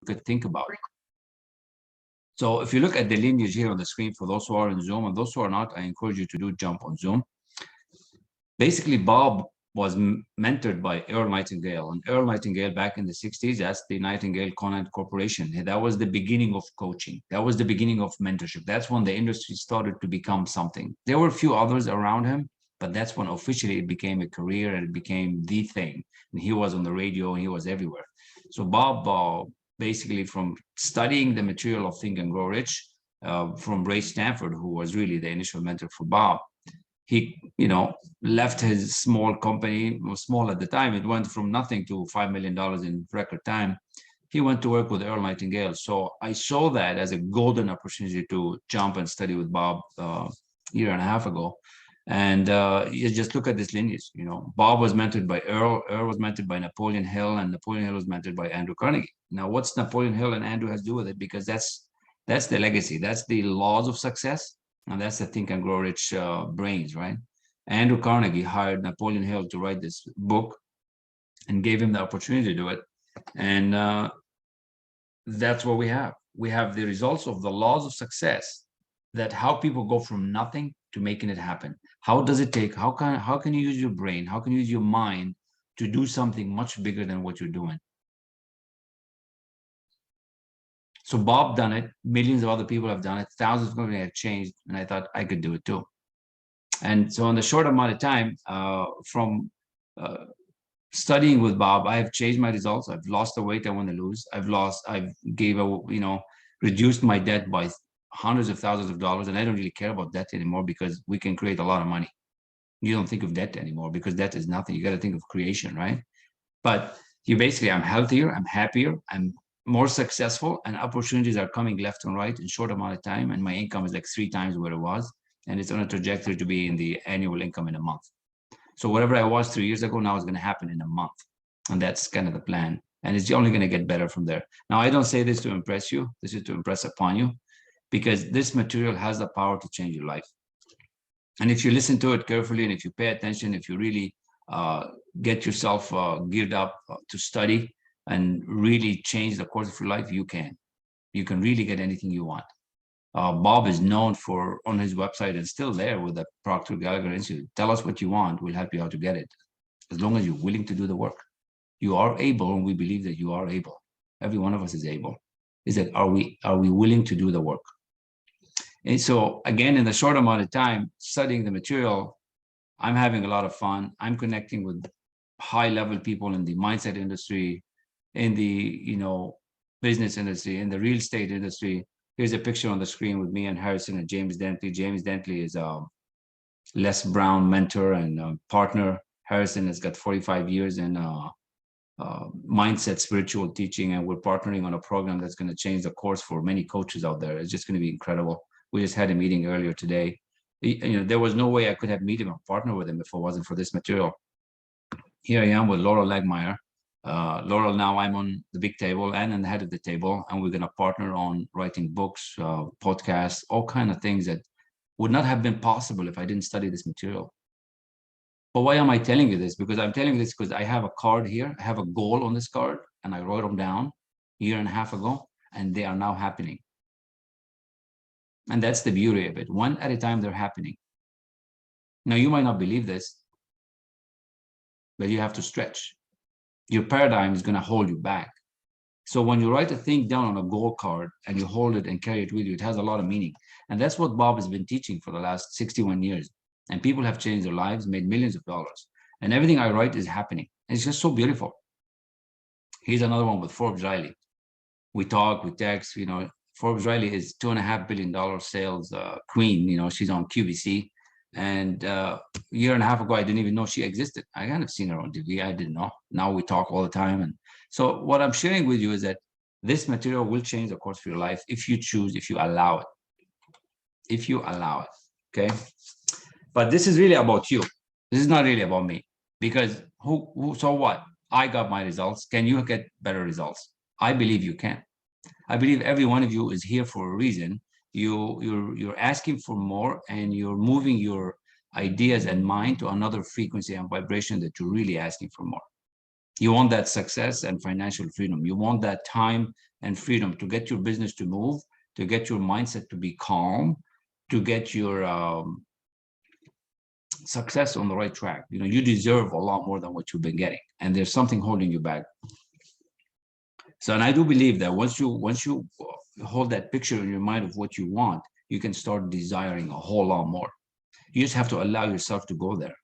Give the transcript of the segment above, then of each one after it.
could think about it. So if you look at the lineage here on the screen, for those who are in Zoom and those who are not, I encourage you to do jump on Zoom. Basically, Bob was mentored by Earl Nightingale, and Earl Nightingale back in the 60s, that's the Nightingale Conant Corporation. That was the beginning of coaching. That was the beginning of mentorship. That's when the industry started to become something. There were a few others around him, but that's when officially it became a career and it became the thing. And he was on the radio and he was everywhere. So Bob, basically from studying the material of Think and Grow Rich, from Ray Stanford, who was really the initial mentor for Bob, he, left his small company. It was small at the time. It went from nothing to $5 million in record time. He went to work with Earl Nightingale. So I saw that as a golden opportunity to jump and study with Bob a year and a half ago. And you just look at this lineage. Bob was mentored by Earl. Earl was mentored by Napoleon Hill, and Napoleon Hill was mentored by Andrew Carnegie. Now, what's Napoleon Hill and Andrew has to do with it? Because that's the legacy. That's the laws of success. And that's the Think and Grow Rich brains, right? Andrew Carnegie hired Napoleon Hill to write this book and gave him the opportunity to do it. And that's what we have. We have the results of the laws of success, that how people go from nothing to making it happen. How does it take? How can you use your brain? How can you use your mind to do something much bigger than what you're doing? So Bob done it. Millions of other people have done it. Thousands of companies have changed, and I thought I could do it too. And so in the short amount of time, from studying with Bob, I have changed my results. I've lost the weight I want to lose. I've reduced my debt by hundreds of thousands of dollars. And I don't really care about debt anymore, because we can create a lot of money. You don't think of debt anymore, because debt is nothing. You got to think of creation, right? But I'm healthier, I'm happier, I'm more successful, and opportunities are coming left and right in short amount of time. And my income is like 3 times where it was. And it's on a trajectory to be in the annual income in a month. So whatever I was 3 years ago, now is going to happen in a month. And that's kind of the plan. And it's only going to get better from there. Now, I don't say this to impress you. This is to impress upon you, because this material has the power to change your life. And if you listen to it carefully, and if you pay attention, if you really get yourself geared up to study and really change the course of your life, you can really get anything you want. Bob is known for, on his website, and still there with the Proctor Gallagher Institute, tell us what you want, we'll help you how to get it, as long as you're willing to do the work. You are able, and we believe that you are able. Every one of us is able. Is that, are we willing to do the work? And so again, in the short amount of time studying the material, I'm having a lot of fun. I'm connecting with high-level people in the mindset industry, in the business industry, in the real estate industry. Here's a picture on the screen with me and Harrison and James Dentley. James Dentley is a Les Brown mentor and partner. Harrison has got 45 years in mindset, spiritual teaching, and we're partnering on a program that's going to change the course for many coaches out there. It's just going to be incredible. We just had a meeting earlier today. There was no way I could have met him or partner with him if it wasn't for this material. Here I am with Laurel Legmeyer. Laurel, now I'm on the big table and on the head of the table, and we're going to partner on writing books, podcasts, all kinds of things that would not have been possible if I didn't study this material. But why am I telling you this? Because I'm telling you this because I have a card here. I have a goal on this card, and I wrote them down a year and a half ago, and they are now happening. And that's the beauty of it. One at a time, they're happening. Now, you might not believe this, but you have to stretch. Your paradigm is going to hold you back. So when you write a thing down on a goal card and you hold it and carry it with you, it has a lot of meaning. And that's what Bob has been teaching for the last 61 years. And people have changed their lives, made millions of dollars. And everything I write is happening. It's just so beautiful. Here's another one with Forbes Riley. We talk, we text, Forbes Riley is $2.5 billion sales queen. She's on QVC. And a year and a half ago, I didn't even know she existed. I kind of seen her on TV. I didn't know. Now we talk all the time. And so what I'm sharing with you is that this material will change the course of your life if you choose, if you allow it. If you allow it, okay? But this is really about you. This is not really about me. Because so what? I got my results. Can you get better results? I believe you can. I believe every one of you is here for a reason. You're asking for more, and you're moving your ideas and mind to another frequency and vibration that you're really asking for more. You want that success and financial freedom. You want that time and freedom to get your business to move, to get your mindset to be calm, to get your success on the right track. You know, you deserve a lot more than what you've been getting, and there's something holding you back. So, and I do believe that once you hold that picture in your mind of what you want, you can start desiring a whole lot more. You just have to allow yourself to go there.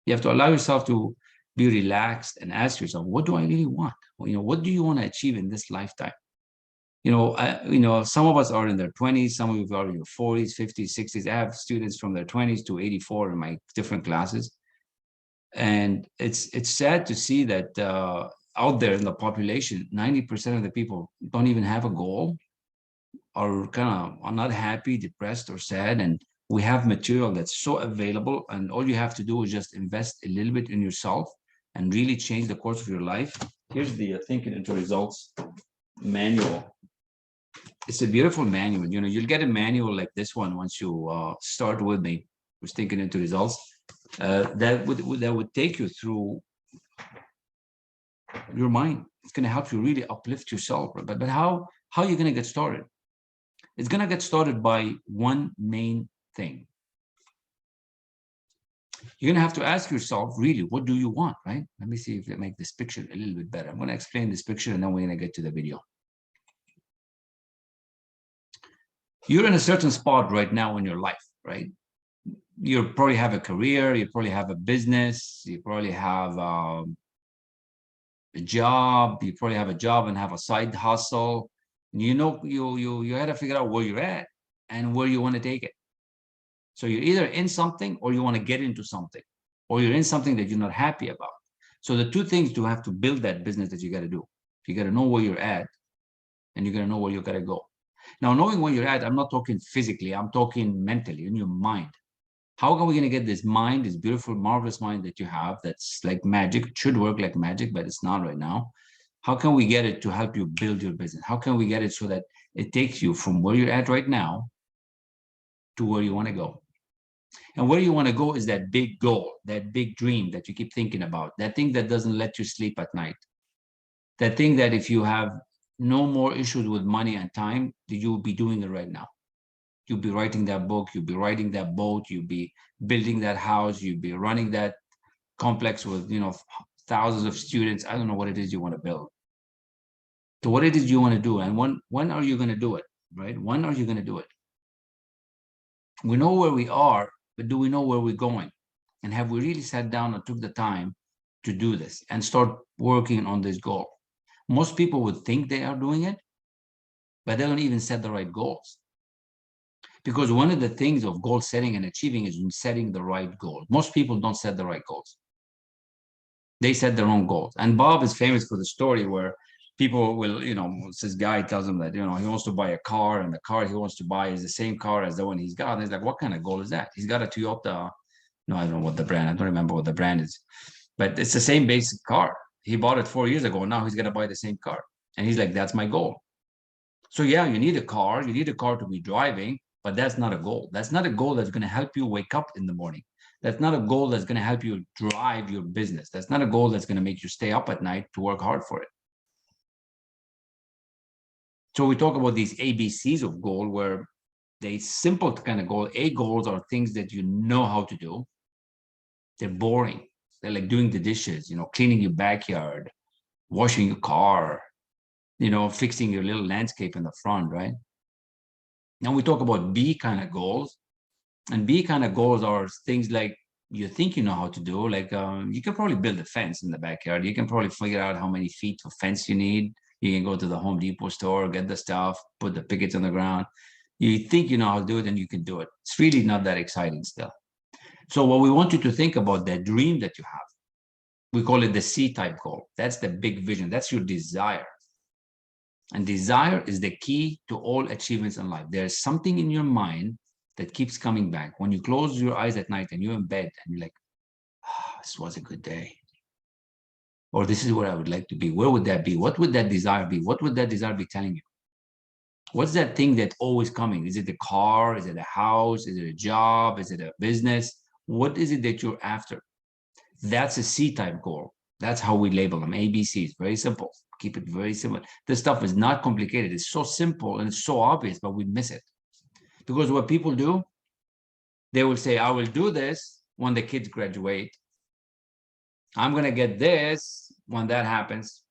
You have to allow yourself to be relaxed and ask yourself, what do I really want? Well, you know, what do you want to achieve in this lifetime? Some of us are in their 20s, some of you are in your 40s, 50s, 60s. I have students from their 20s to 84 in my different classes. And it's sad to see that out there in the population, 90% of the people don't even have a goal, or kind of are not happy, depressed, or sad. And we have material that's so available, and all you have to do is just invest a little bit in yourself and really change the course of your life. Here's the Thinking into Results manual. It's a beautiful manual. You know, you'll get a manual like this one once you start with me, with Thinking into Results. That would take you through your mind. It's going to help you really uplift yourself. But how are you going to get started? It's going to get started by one main thing. You're going to have to ask yourself, really, what do you want, right? Let me see if I make this picture a little bit better. I'm going to explain this picture, and then we're going to get to the video. You're in a certain spot right now in your life, right? You probably have a career, you probably have a business, you probably have a job, you probably have a job and have a side hustle. You know, you had to figure out where you're at and where you want to take it. So you're either in something or you want to get into something, or you're in something that you're not happy about. So the two things to have to build that business that you got to do. You got to know where you're at, and you got to know where you got to go. Now, knowing where you're at, I'm not talking physically, I'm talking mentally, in your mind. How are we going to get this mind, this beautiful, marvelous mind that you have that's like magic? It should work like magic, but it's not right now. How can we get it to help you build your business? How can we get it so that it takes you from where you're at right now to where you want to go? And where you want to go is that big goal, that big dream that you keep thinking about, that thing that doesn't let you sleep at night, that thing that if you have no more issues with money and time, you'll be doing it right now. You'll be writing that book, you'll be riding that boat, you'll be building that house, you'll be running that complex with, you know, thousands of students. I don't know what it is you want to build. So what it is you want to do, and when are you going to do it, right? When are you going to do it? We know where we are, but do we know where we're going? And have we really sat down and took the time to do this and start working on this goal? Most people would think they are doing it, but they don't even set the right goals. Because one of the things of goal setting and achieving is setting the right goal. Most people don't set the right goals. They set their own goals. And Bob is famous for the story where people will, you know, this guy tells him that, you know, he wants to buy a car, and the car he wants to buy is the same car as the one he's got. And he's like, what kind of goal is that? He's got a Toyota. No, I don't know what the brand, I don't remember what the brand is, but it's the same basic car. He bought it 4 years ago. Now he's going to buy the same car. And he's like, that's my goal. So yeah, you need a car. You need a car to be driving, but that's not a goal. That's not a goal that's going to help you wake up in the morning. That's not a goal that's going to help you drive your business. That's not a goal that's going to make you stay up at night to work hard for it. So we talk about these ABCs of goal, where they simple kind of goal. A goals are things that you know how to do. They're boring. They're like doing the dishes, you know, cleaning your backyard, washing your car, you know, fixing your little landscape in the front, right? Now we talk about B kind of goals. And B kind of goals are things like you think you know how to do. Like you can probably build a fence in the backyard. You can probably figure out how many feet of fence you need. You can go to the Home Depot store, get the stuff, put the pickets on the ground. You think you know how to do it, and you can do it. It's really not that exciting still. So what we want you to think about, that dream that you have, we call it the C-type goal. That's the big vision. That's your desire. And desire is the key to all achievements in life. There's something in your mind that keeps coming back. When you close your eyes at night and you're in bed and you're like, oh, this was a good day. Or this is where I would like to be. Where would that be? What would that desire be? What would that desire be telling you? What's that thing that's always coming? Is it a car? Is it a house? Is it a job? Is it a business? What is it that you're after? That's a C-type goal. That's how we label them. ABCs, very simple. Keep it very simple. This stuff is not complicated. It's so simple and it's so obvious, but we miss it. Because what people do, they will say, I will do this when the kids graduate. I'm going to get this when that happens.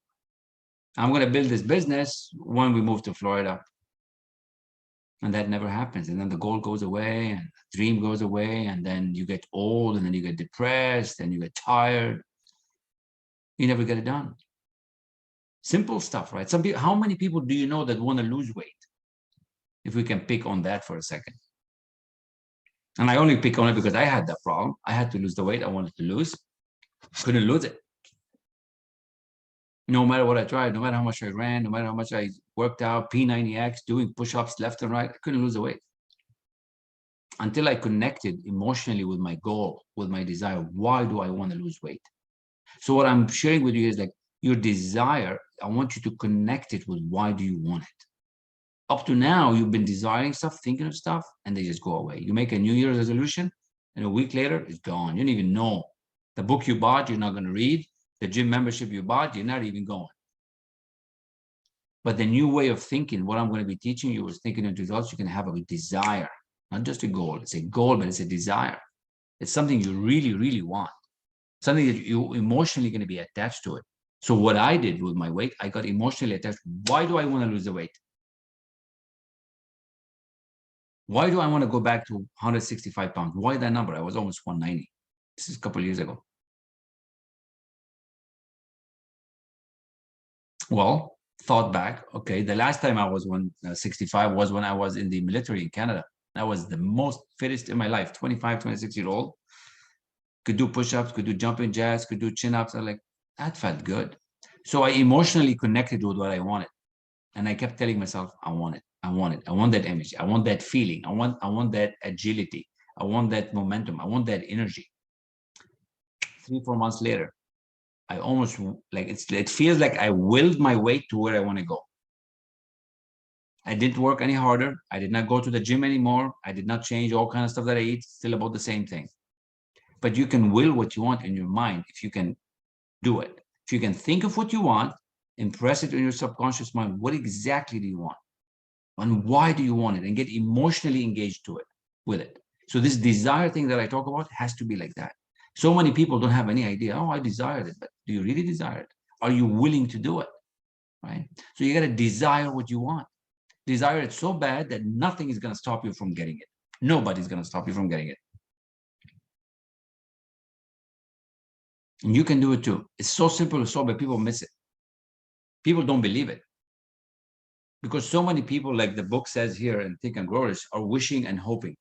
I'm going to build this business when we move to Florida. And that never happens. And then the goal goes away and the dream goes away. And then you get old and then you get depressed and you get tired. You never get it done. Simple stuff, right? Some people, how many people do you know that want to lose weight? If we can pick on that for a second. And I only pick on it because I had that problem. I had to lose the weight I wanted to lose. Couldn't lose it. No matter what I tried, no matter how much I ran, no matter how much I worked out, P90X, doing push-ups left and right, I couldn't lose the weight. Until I connected emotionally with my goal, with my desire. Why do I want to lose weight? So what I'm sharing with you is like your desire, I want you to connect it with why do you want it? Up to now, you've been desiring stuff, thinking of stuff, and they just go away. You make a New Year's resolution, and a week later, it's gone. You don't even know. The book you bought, you're not going to read. The gym membership you bought, you're not even going. But the new way of thinking, what I'm going to be teaching you is thinking into results. You can have a desire, not just a goal. It's a goal, but it's a desire. It's something you really, really want. Something that you emotionally going to be attached to it. So what I did with my weight, I got emotionally attached. Why do I want to lose the weight? Why do I want to go back to 165 pounds? Why that number? I was almost 190. This is a couple of years ago. Well, thought back. Okay, the last time I was 165 was when I was in the military in Canada. I was the most fittest in my life, 25, 26-year-old. Could do push-ups, could do jumping jacks, could do chin-ups. I'm like, that felt good. So I emotionally connected with what I wanted. And I kept telling myself, I want it. I want it. I want that image. I want that feeling. I want that agility. I want that momentum. I want that energy. 3-4 months later, I almost like it feels like I willed my way to where I want to go. I didn't work any harder. I did not go to the gym anymore. I did not change all kind of stuff that I eat. Still about the same thing. But you can will what you want in your mind if you can do it. If you can think of what you want, impress it in your subconscious mind. What exactly do you want? And why do you want it? And get emotionally engaged to it with it. So this desire thing that I talk about has to be like that. So many people don't have any idea. Oh, I desired it, but do you really desire it? Are you willing to do it? Right? So you got to desire what you want. Desire it so bad that nothing is going to stop you from getting it. Nobody's going to stop you from getting it. And you can do it too. It's so simple to solve, but people miss it. People don't believe it. Because so many people, like the book says here in Think and Grow Rich, are wishing and hoping.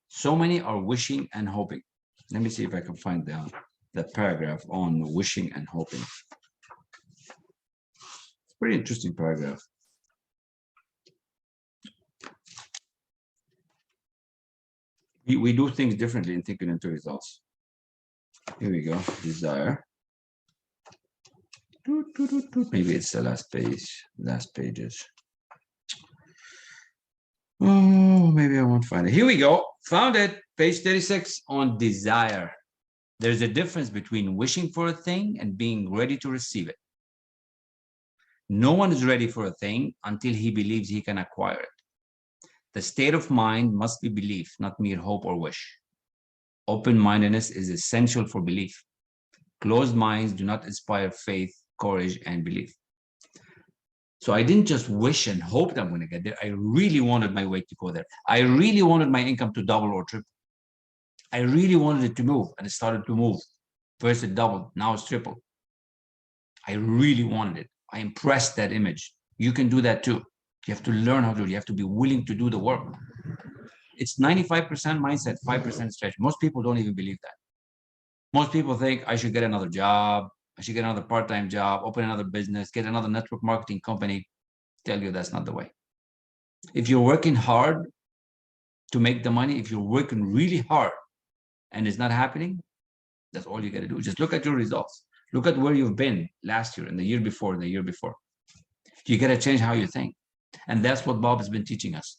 So many are wishing and hoping. Let me see if I can find the paragraph on wishing and hoping. It's a pretty interesting paragraph. We do things differently in thinking into results. Here we go. Desire. Maybe it's the last page, last pages. Oh, maybe I won't find it. Here we go. Found it. Page 36 on desire. There's a difference between wishing for a thing and being ready to receive it. No one is ready for a thing until he believes he can acquire it. The state of mind must be belief, not mere hope or wish. Open-mindedness is essential for belief. Closed minds do not inspire faith, courage, and belief. So I didn't just wish and hope that I'm going to get there. I really wanted my weight to go there. I really wanted my income to double or triple. I really wanted it to move, and it started to move. First it doubled, now it's tripled. I really wanted it. I impressed that image. You can do that too. You have to learn how to do it. You have to be willing to do the work. It's 95% mindset, 5% stretch. Most people don't even believe that. Most people think I should get another job. I should get another part-time job, open another business, get another network marketing company. Tell you that's not the way. If you're working hard to make the money, if you're working really hard and it's not happening, that's all you got to do. Just look at your results. Look at where you've been last year and the year before and the year before. You got to change how you think. And that's what Bob has been teaching us.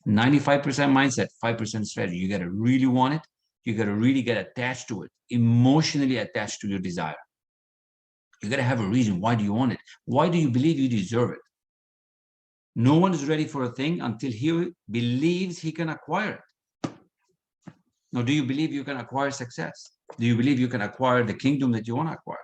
95% mindset, 5% strategy. You got to really want it. You got to really get attached to it, emotionally attached to your desire. You got to have a reason. Why do you want it? Why do you believe you deserve it? No one is ready for a thing until he believes he can acquire it. Now, do you believe you can acquire success? Do you believe you can acquire the kingdom that you want to acquire?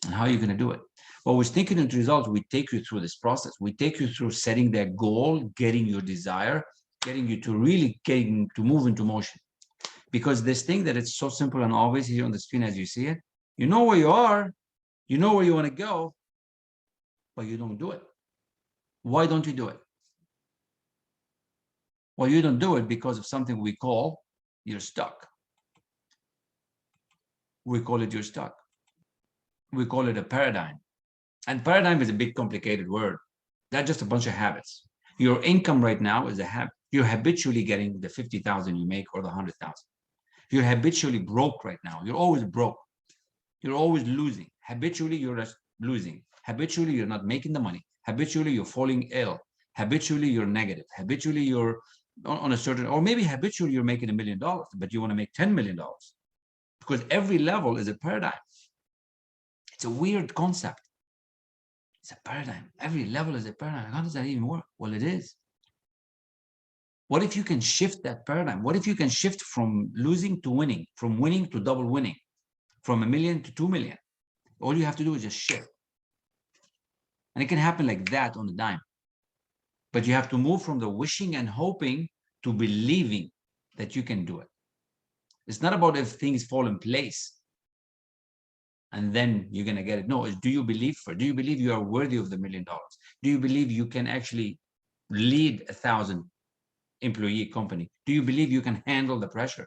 And how are you going to do it? Well, with Thinking into Results, we take you through this process. We take you through setting that goal, getting your desire, getting you to really getting to move into motion. Because this thing that it's so simple and obvious here on the screen as you see it, you know where you are, you know where you want to go, but you don't do it. Why don't you do it? Well, you don't do it because of something we call you're stuck. We call it you're stuck. We call it a paradigm. And paradigm is a big complicated word. That's just a bunch of habits. Your income right now is a habit. You're habitually getting the 50,000 you make or the 100,000. You're habitually broke right now. You're always broke. You're always losing. Habitually, you're just losing. Habitually, you're not making the money. Habitually, you're falling ill. Habitually, you're negative. Habitually, you're on a certain, or maybe habitually you're making $1 million, but you want to make $10 million because every level is a paradigm. It's a weird concept. It's a paradigm. Every level is a paradigm. How does that even work? Well, it is. What if you can shift that paradigm? What if you can shift from losing to winning, from winning to double winning, from 1 million to 2 million? All you have to do is just shift. And it can happen like that on a dime. But you have to move from the wishing and hoping to believing that you can do it. It's not about if things fall in place and then you're going to get it. No, it's do you believe for? Do you believe you are worthy of the $1 million? Do you believe you can actually lead 1,000 employee company? Do you believe you can handle the pressure?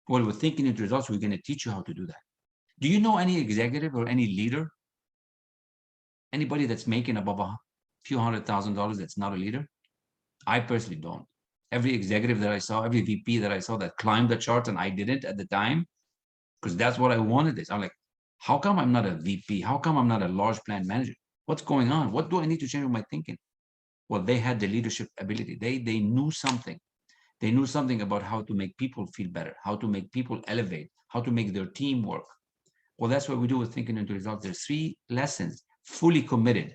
Well, with Thinking into Results, we're going to teach you how to do that. Do you know any executive or any leader, anybody that's making above a few $100,000 that's not a leader? I personally don't. Every executive that I saw, every VP that I saw that climbed the charts, and I didn't at the time, because that's what I wanted. I'm like, how come I'm not a VP? How come I'm not a large plant manager? What's going on? What do I need to change with my thinking? Well, they had the leadership ability. They knew something. They knew something about how to make people feel better, how to make people elevate, how to make their team work. Well, that's what we do with Thinking into Results. There's 3 lessons fully committed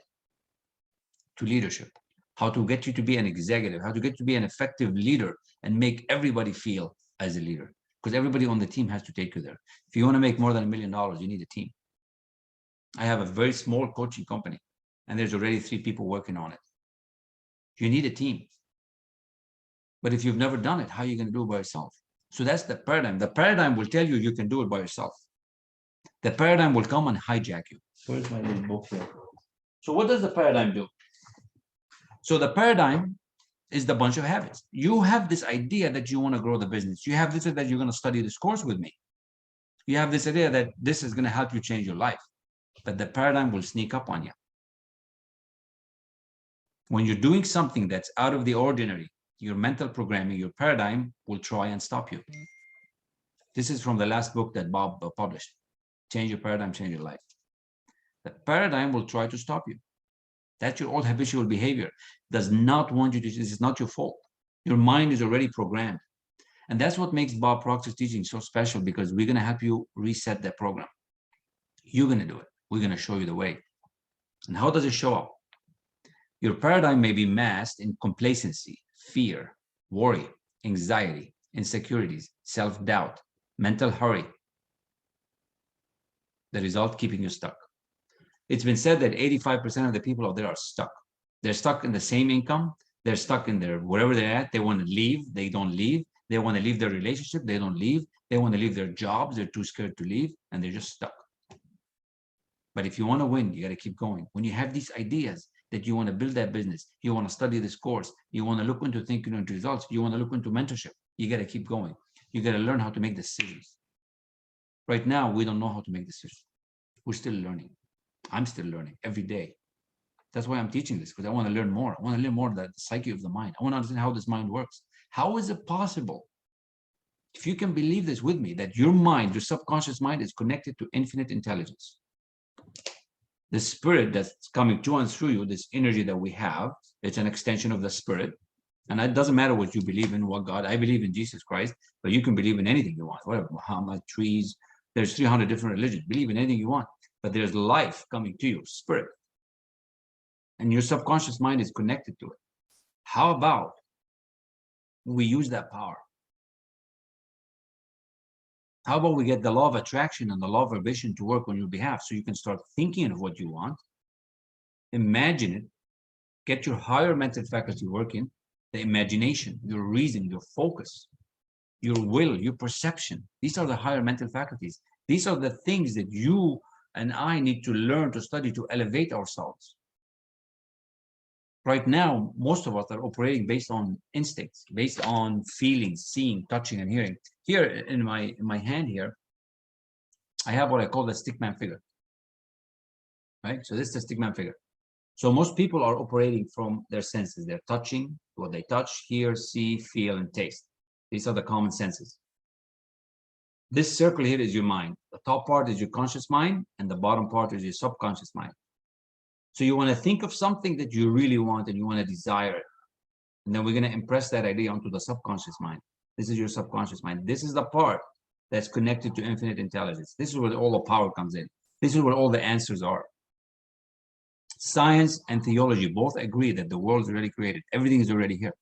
to leadership. How to get you to be an executive, how to get you to be an effective leader and make everybody feel as a leader. Because everybody on the team has to take you there. If you want to make more than $1 million, you need a team. I have a very small coaching company, and there's already 3 people working on it. You need a team. But if you've never done it, how are you going to do it by yourself? So that's the paradigm. The paradigm will tell you you can do it by yourself. The paradigm will come and hijack you. Where's my little book here? So what does the paradigm do? So the paradigm is the bunch of habits. You have this idea that you want to grow the business. You have this that you're going to study this course with me. You have this idea that this is going to help you change your life. But the paradigm will sneak up on you. When you're doing something that's out of the ordinary, your mental programming, your paradigm will try and stop you. This is from the last book that Bob published. Change your paradigm, change your life. The paradigm will try to stop you. That's your old habitual behavior. Does not want you to, this is not your fault. Your mind is already programmed. And that's what makes Bob Proctor's teaching so special, because we're going to help you reset that program. You're going to do it. We're going to show you the way. And how does it show up? Your paradigm may be masked in complacency, fear, worry, anxiety, insecurities, self-doubt, mental hurry. The result, keeping you stuck. It's been said that 85% of the people out there are stuck. They're stuck in the same income. They're stuck in their, wherever they're at. They want to leave. They don't leave. They want to leave their relationship. They don't leave. They want to leave their jobs. They're too scared to leave, and they're just stuck. But if you want to win, you got to keep going. When you have these ideas that you want to build that business, you want to study this course, you want to look into Thinking into Results, you want to look into mentorship, you got to keep going. You got to learn how to make decisions. Right now, we don't know how to make decisions. We're still learning. I'm still learning every day. That's why I'm teaching this, because I want to learn more. I want to learn more about the psyche of the mind. I want to understand how this mind works. How is it possible, if you can believe this with me, that your mind, your subconscious mind, is connected to infinite intelligence? The spirit that's coming to and through you, this energy that we have, it's an extension of the spirit. And it doesn't matter what you believe in, what God. I believe in Jesus Christ, but you can believe in anything you want, whatever, Muhammad, trees, There's 300 different religions. Believe in anything you want, but there's life coming to you, spirit. And your subconscious mind is connected to it. How about we use that power? How about we get the law of attraction and the law of vibration to work on your behalf so you can start thinking of what you want, imagine it, get your higher mental faculty working, the imagination, your reason, your focus, your will, your perception. These are the higher mental faculties. These are the things that you and I need to learn to study to elevate ourselves. Right now, most of us are operating based on instincts, based on feelings, seeing, touching, and hearing. Here in my hand here, I have what I call the stickman figure. Right? So this is the stickman figure. So most people are operating from their senses. They're touching, what they touch, hear, see, feel, and taste. These are the common senses. This circle here is your mind. The top part is your conscious mind, and the bottom part is your subconscious mind. So you want to think of something that you really want and you want to desire it. And then we're going to impress that idea onto the subconscious mind. This is your subconscious mind. This is the part that's connected to infinite intelligence. This is where all the power comes in. This is where all the answers are. Science and theology both agree that the world is already created. Everything is already here.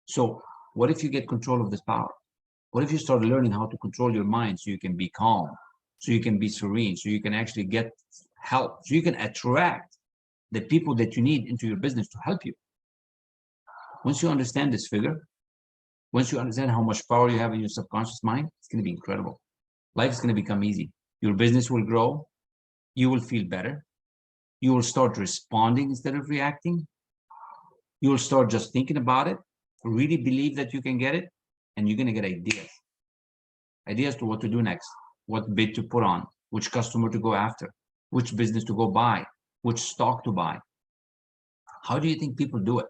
So what if you get control of this power? What if you start learning how to control your mind so you can be calm, so you can be serene, so you can actually get help, so you can attract the people that you need into your business to help you? Once you understand this figure, once you understand how much power you have in your subconscious mind, it's going to be incredible. Life is going to become easy. Your business will grow. You will feel better. You will start responding instead of reacting. You will start just thinking about it, really believe that you can get it, and you're going to get ideas. Ideas to what to do next, what bid to put on, which customer to go after, which business to go buy, which stock to buy. How do you think people do it?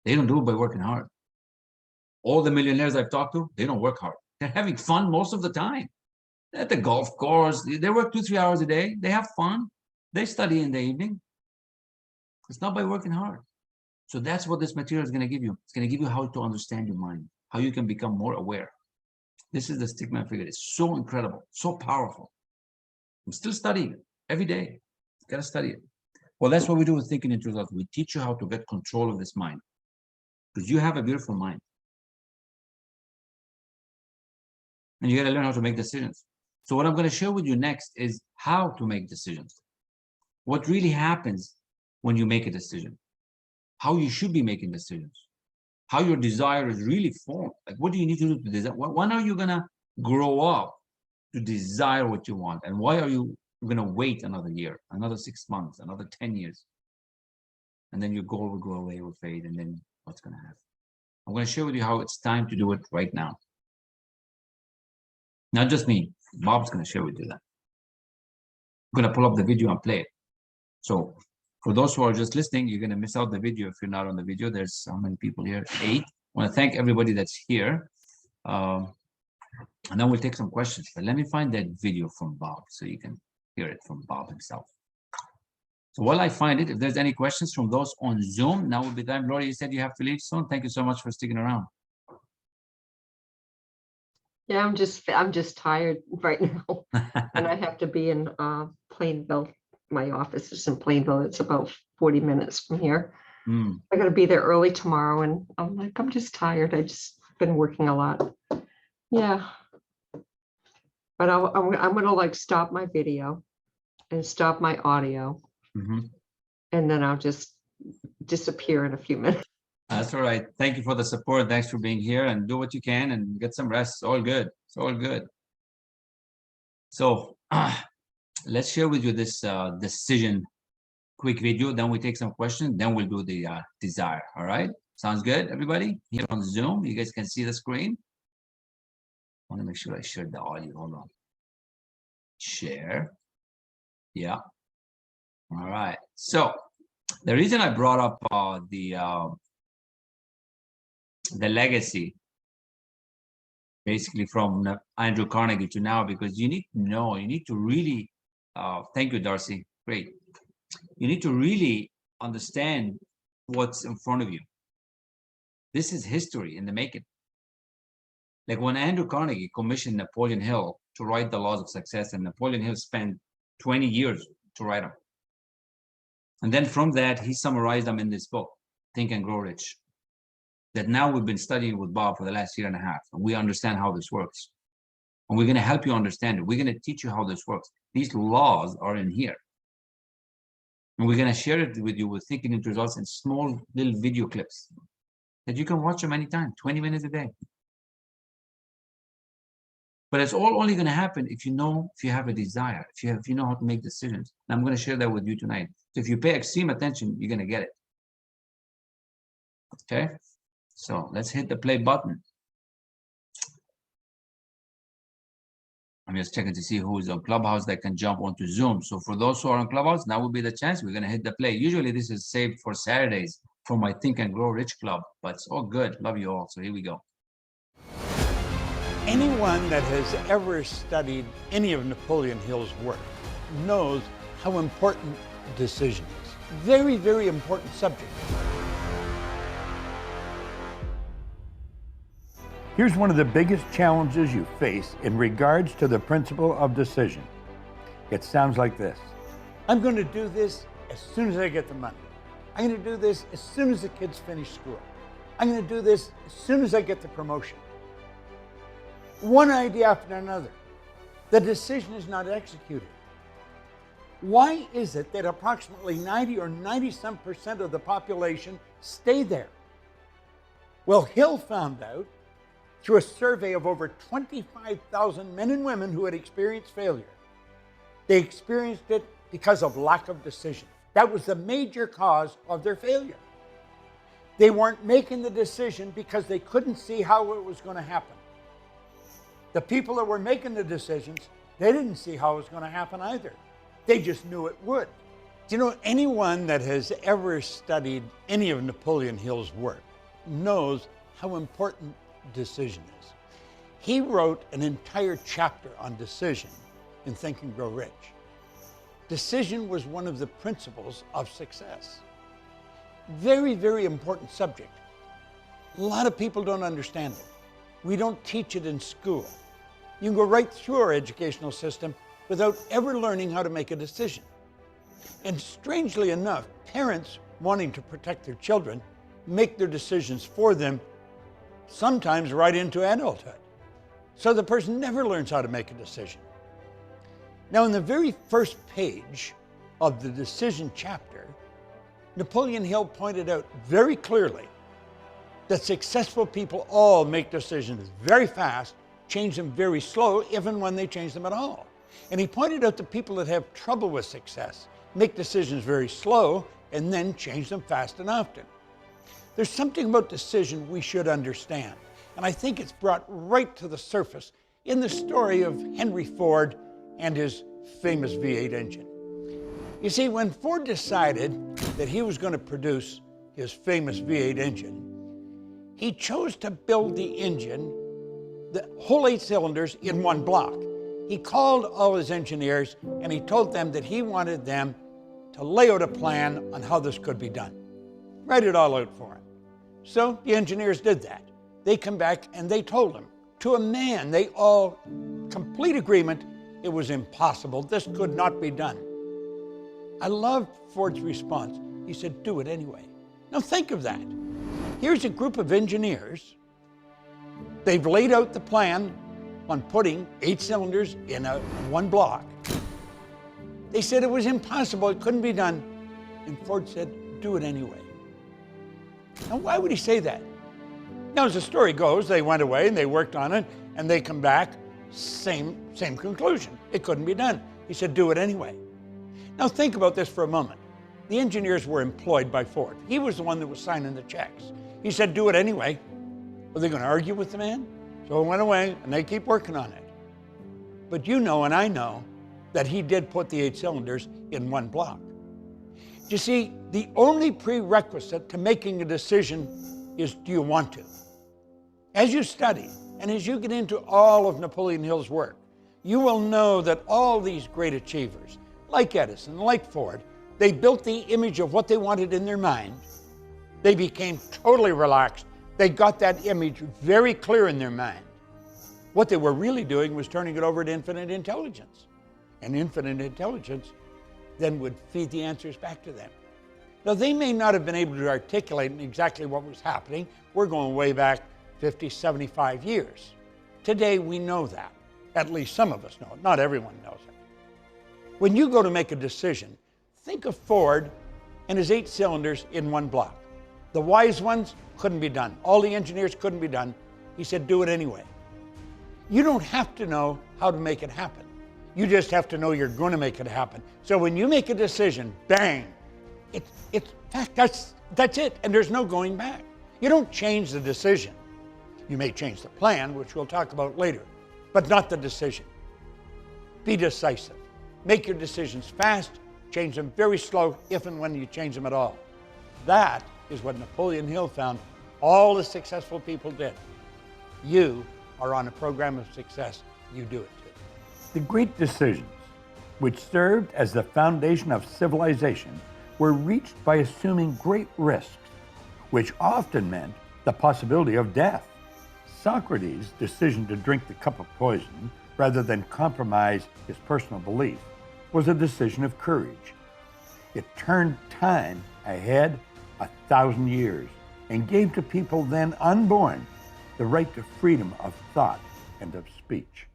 They don't do it by working hard. All the millionaires I've talked to, they don't work hard. They're having fun most of the time. They're at the golf course, they work 2-3 hours a day. They have fun. They study in the evening. It's not by working hard. So that's what this material is going to give you. It's going to give you how to understand your mind, how you can become more aware. This is the stickman figure. It's so incredible, so powerful. I'm still studying it every day. You got to study it. Well, that's what we do with Thinking into Results. We teach you how to get control of this mind, because you have a beautiful mind. And you got to learn how to make decisions. So what I'm going to share with you next is how to make decisions. What really happens when you make a decision. How you should be making decisions. How your desire is really formed. Like, what do you need to do to desire? When are you going to grow up to desire what you want? And why are you going to wait another year, another 6 months, another 10 years? And then your goal will go away, will fade, and then what's going to happen? I'm going to share with you how it's time to do it right now. Not just me. Bob's going to share with you that. I'm going to pull up the video and play it. So for those who are just listening, you're going to miss out the video if you're not on the video. There's how many people here? 8. I want to thank everybody that's here. And then we'll take some questions. But let me find that video from Bob so you can hear it from Bob himself. So while I find it, if there's any questions from those on Zoom, now will be time. Laura, you said you have to leave soon. Thank you so much for sticking around. Yeah, I'm just tired right now. And I have to be in Plainville. My office is in Plainville. It's about 40 minutes from here. I got to be there early tomorrow, and I'm just tired. I just been working a lot. Yeah. But I'm gonna like stop my video and stop my audio, and then I'll just disappear in a few minutes. That's all right. Thank you for the support. Thanks for being here, and do what you can and get some rest. It's all good. It's all good. So let's share with you this decision quick video. Then we take some questions. Then we'll do the desire. All right. Sounds good, everybody? Here on Zoom, you guys can see the screen. I want to make sure I shared the audio. Hold on. Share. Yeah. All right. So the reason I brought up the legacy, basically from Andrew Carnegie to now, because you need to know, you need to really, thank you, Darcy. Great. You need to really understand what's in front of you. This is history in the making. Like when Andrew Carnegie commissioned Napoleon Hill to write the laws of success, and Napoleon Hill spent 20 years to write them. And then from that, he summarized them in this book, Think and Grow Rich, that now we've been studying with Bob for the last year and a half, and we understand how this works. And we're going to help you understand it. We're going to teach you how this works. These laws are in here. And we're going to share it with you with Thinking into Results in small little video clips that you can watch them anytime, 20 minutes a day. But it's all only going to happen if you have a desire, if you know how to make decisions. And I'm going to share that with you tonight. So if you pay extreme attention, you're going to get it. Okay? So let's hit the play button. I'm just checking to see who is on Clubhouse that can jump onto Zoom. So for those who are on Clubhouse, now will be the chance. We're going to hit the play. Usually this is saved for Saturdays for my Think and Grow Rich Club, but it's all good. Love you all. So here we go. Anyone that has ever studied any of Napoleon Hill's work knows how important decision is. Very, very important subject. Here's one of the biggest challenges you face in regards to the principle of decision. It sounds like this. I'm going to do this as soon as I get the money. I'm going to do this as soon as the kids finish school. I'm going to do this as soon as I get the promotion. One idea after another. The decision is not executed. Why is it that approximately 90 or 90-some% of the population stay there? Well, Hill found out through a survey of over 25,000 men and women who had experienced failure. They experienced it because of lack of decision. That was the major cause of their failure. They weren't making the decision because they couldn't see how it was going to happen. The people that were making the decisions, they didn't see how it was going to happen either. They just knew it would. You know, anyone that has ever studied any of Napoleon Hill's work knows how important decision is. He wrote an entire chapter on decision in Think and Grow Rich. Decision was one of the principles of success. Very, very important subject. A lot of people don't understand it. We don't teach it in school. You can go right through our educational system without ever learning how to make a decision. And strangely enough, parents wanting to protect their children make their decisions for them, sometimes right into adulthood. So the person never learns how to make a decision. Now, in the very first page of the decision chapter, Napoleon Hill pointed out very clearly that successful people all make decisions very fast, change them very slow, even when they change them at all. And he pointed out the people that have trouble with success make decisions very slow and then change them fast and often. There's something about decision we should understand, and I think it's brought right to the surface in the story of Henry Ford and his famous V8 engine. You see, when Ford decided that he was going to produce his famous V8 engine, he chose to build the engine, the whole 8 cylinders, in one block. He called all his engineers and he told them that he wanted them to lay out a plan on how this could be done. Write it all out for him. So the engineers did that. They come back and they told him, to a man, they all complete agreement, it was impossible. This could not be done. I loved Ford's response. He said, do it anyway. Now think of that. Here's a group of engineers. They've laid out the plan on putting 8 cylinders in one block. They said it was impossible, it couldn't be done. And Ford said, do it anyway. Now, why would he say that? Now, as the story goes, they went away and they worked on it, and they come back, same conclusion. It couldn't be done. He said, do it anyway. Now, think about this for a moment. The engineers were employed by Ford. He was the one that was signing the checks. He said, do it anyway. Were they going to argue with the man? So it went away, and they keep working on it. But you know, and I know, that he did put the 8 cylinders in one block. You see, the only prerequisite to making a decision is, do you want to? As you study, and as you get into all of Napoleon Hill's work, you will know that all these great achievers, like Edison, like Ford, they built the image of what they wanted in their mind. They became totally relaxed. They got that image very clear in their mind. What they were really doing was turning it over to infinite intelligence. And infinite intelligence then would feed the answers back to them. Now, they may not have been able to articulate exactly what was happening. We're going way back 50, 75 years. Today, we know that. At least some of us know it. Not everyone knows it. When you go to make a decision, think of Ford and his 8 cylinders in one block. The wise ones couldn't be done. All the engineers couldn't be done. He said, do it anyway. You don't have to know how to make it happen. You just have to know you're going to make it happen. So when you make a decision, bang, it's fact, that's it, and there's no going back. You don't change the decision. You may change the plan, which we'll talk about later, but not the decision. Be decisive. Make your decisions fast, change them very slow, if and when you change them at all. That is what Napoleon Hill found all the successful people did. You are on a program of success. You do it too. The great decisions, which served as the foundation of civilization, were reached by assuming great risks, which often meant the possibility of death. Socrates' decision to drink the cup of poison rather than compromise his personal belief was a decision of courage. It turned time ahead 1,000 years and gave to people then unborn the right to freedom of thought and of speech.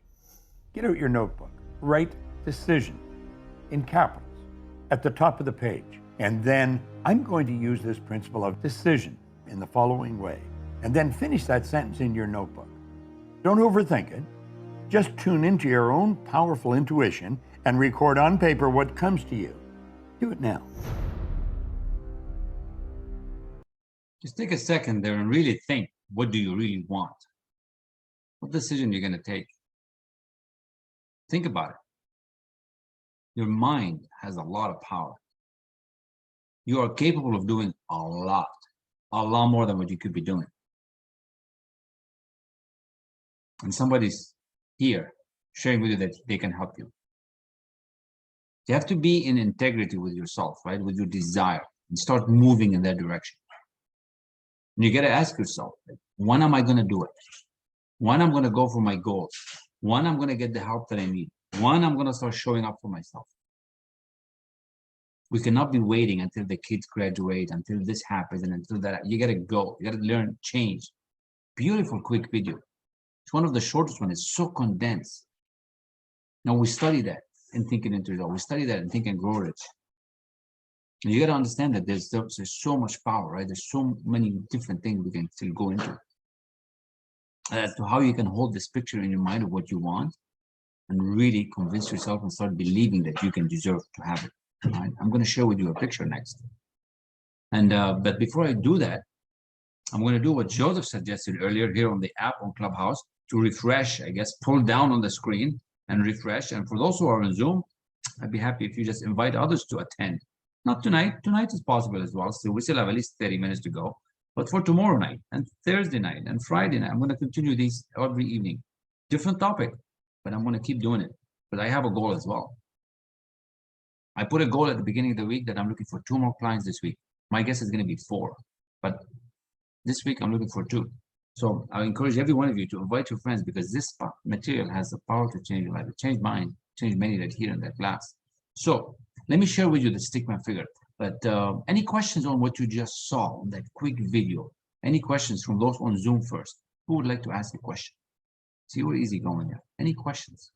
Get out your notebook, write decision in capitals at the top of the page. And then I'm going to use this principle of decision in the following way. And then finish that sentence in your notebook. Don't overthink it. Just tune into your own powerful intuition and record on paper what comes to you. Do it now. Just take a second there and really think, what do you really want? What decision you're going to take? Think about it. Your mind has a lot of power. You are capable of doing a lot more than what you could be doing. And somebody's here sharing with you that they can help you. You have to be in integrity with yourself, right? With your desire, and start moving in that direction. And you got to ask yourself, when am I going to do it? When I'm going to go for my goals? When I'm going to get the help that I need? When I'm going to start showing up for myself? We cannot be waiting until the kids graduate, until this happens, and until that. You got to go. You got to learn, change. Beautiful, quick video. It's one of the shortest ones. It's so condensed. Now, we study that and think it into it all. We study that and think and grow rich. And you got to understand that there's so much power, right? There's so many different things we can still go into as to how you can hold this picture in your mind of what you want and really convince yourself and start believing that you can deserve to have it. Right? I'm going to share with you a picture next. And but before I do that, I'm going to do what Joseph suggested earlier here on the app on Clubhouse to refresh, I guess, pull down on the screen and refresh. And for those who are on Zoom, I'd be happy if you just invite others to attend. Not tonight. Tonight is possible as well. So we still have at least 30 minutes to go. But for tomorrow night and Thursday night and Friday night, I'm going to continue these every evening. Different topic, but I'm going to keep doing it. But I have a goal as well. I put a goal at the beginning of the week that I'm looking for 2 more clients this week. My guess is going to be 4. But this week, I'm looking for 2. So I encourage every one of you to invite your friends because this material has the power to change your life. It changed mine, changed many that here in that class. So let me share with you the stickman figure. But any questions on what you just saw on that quick video? Any questions from those on Zoom first? Who would like to ask a question? See, we're easy going there. Any questions?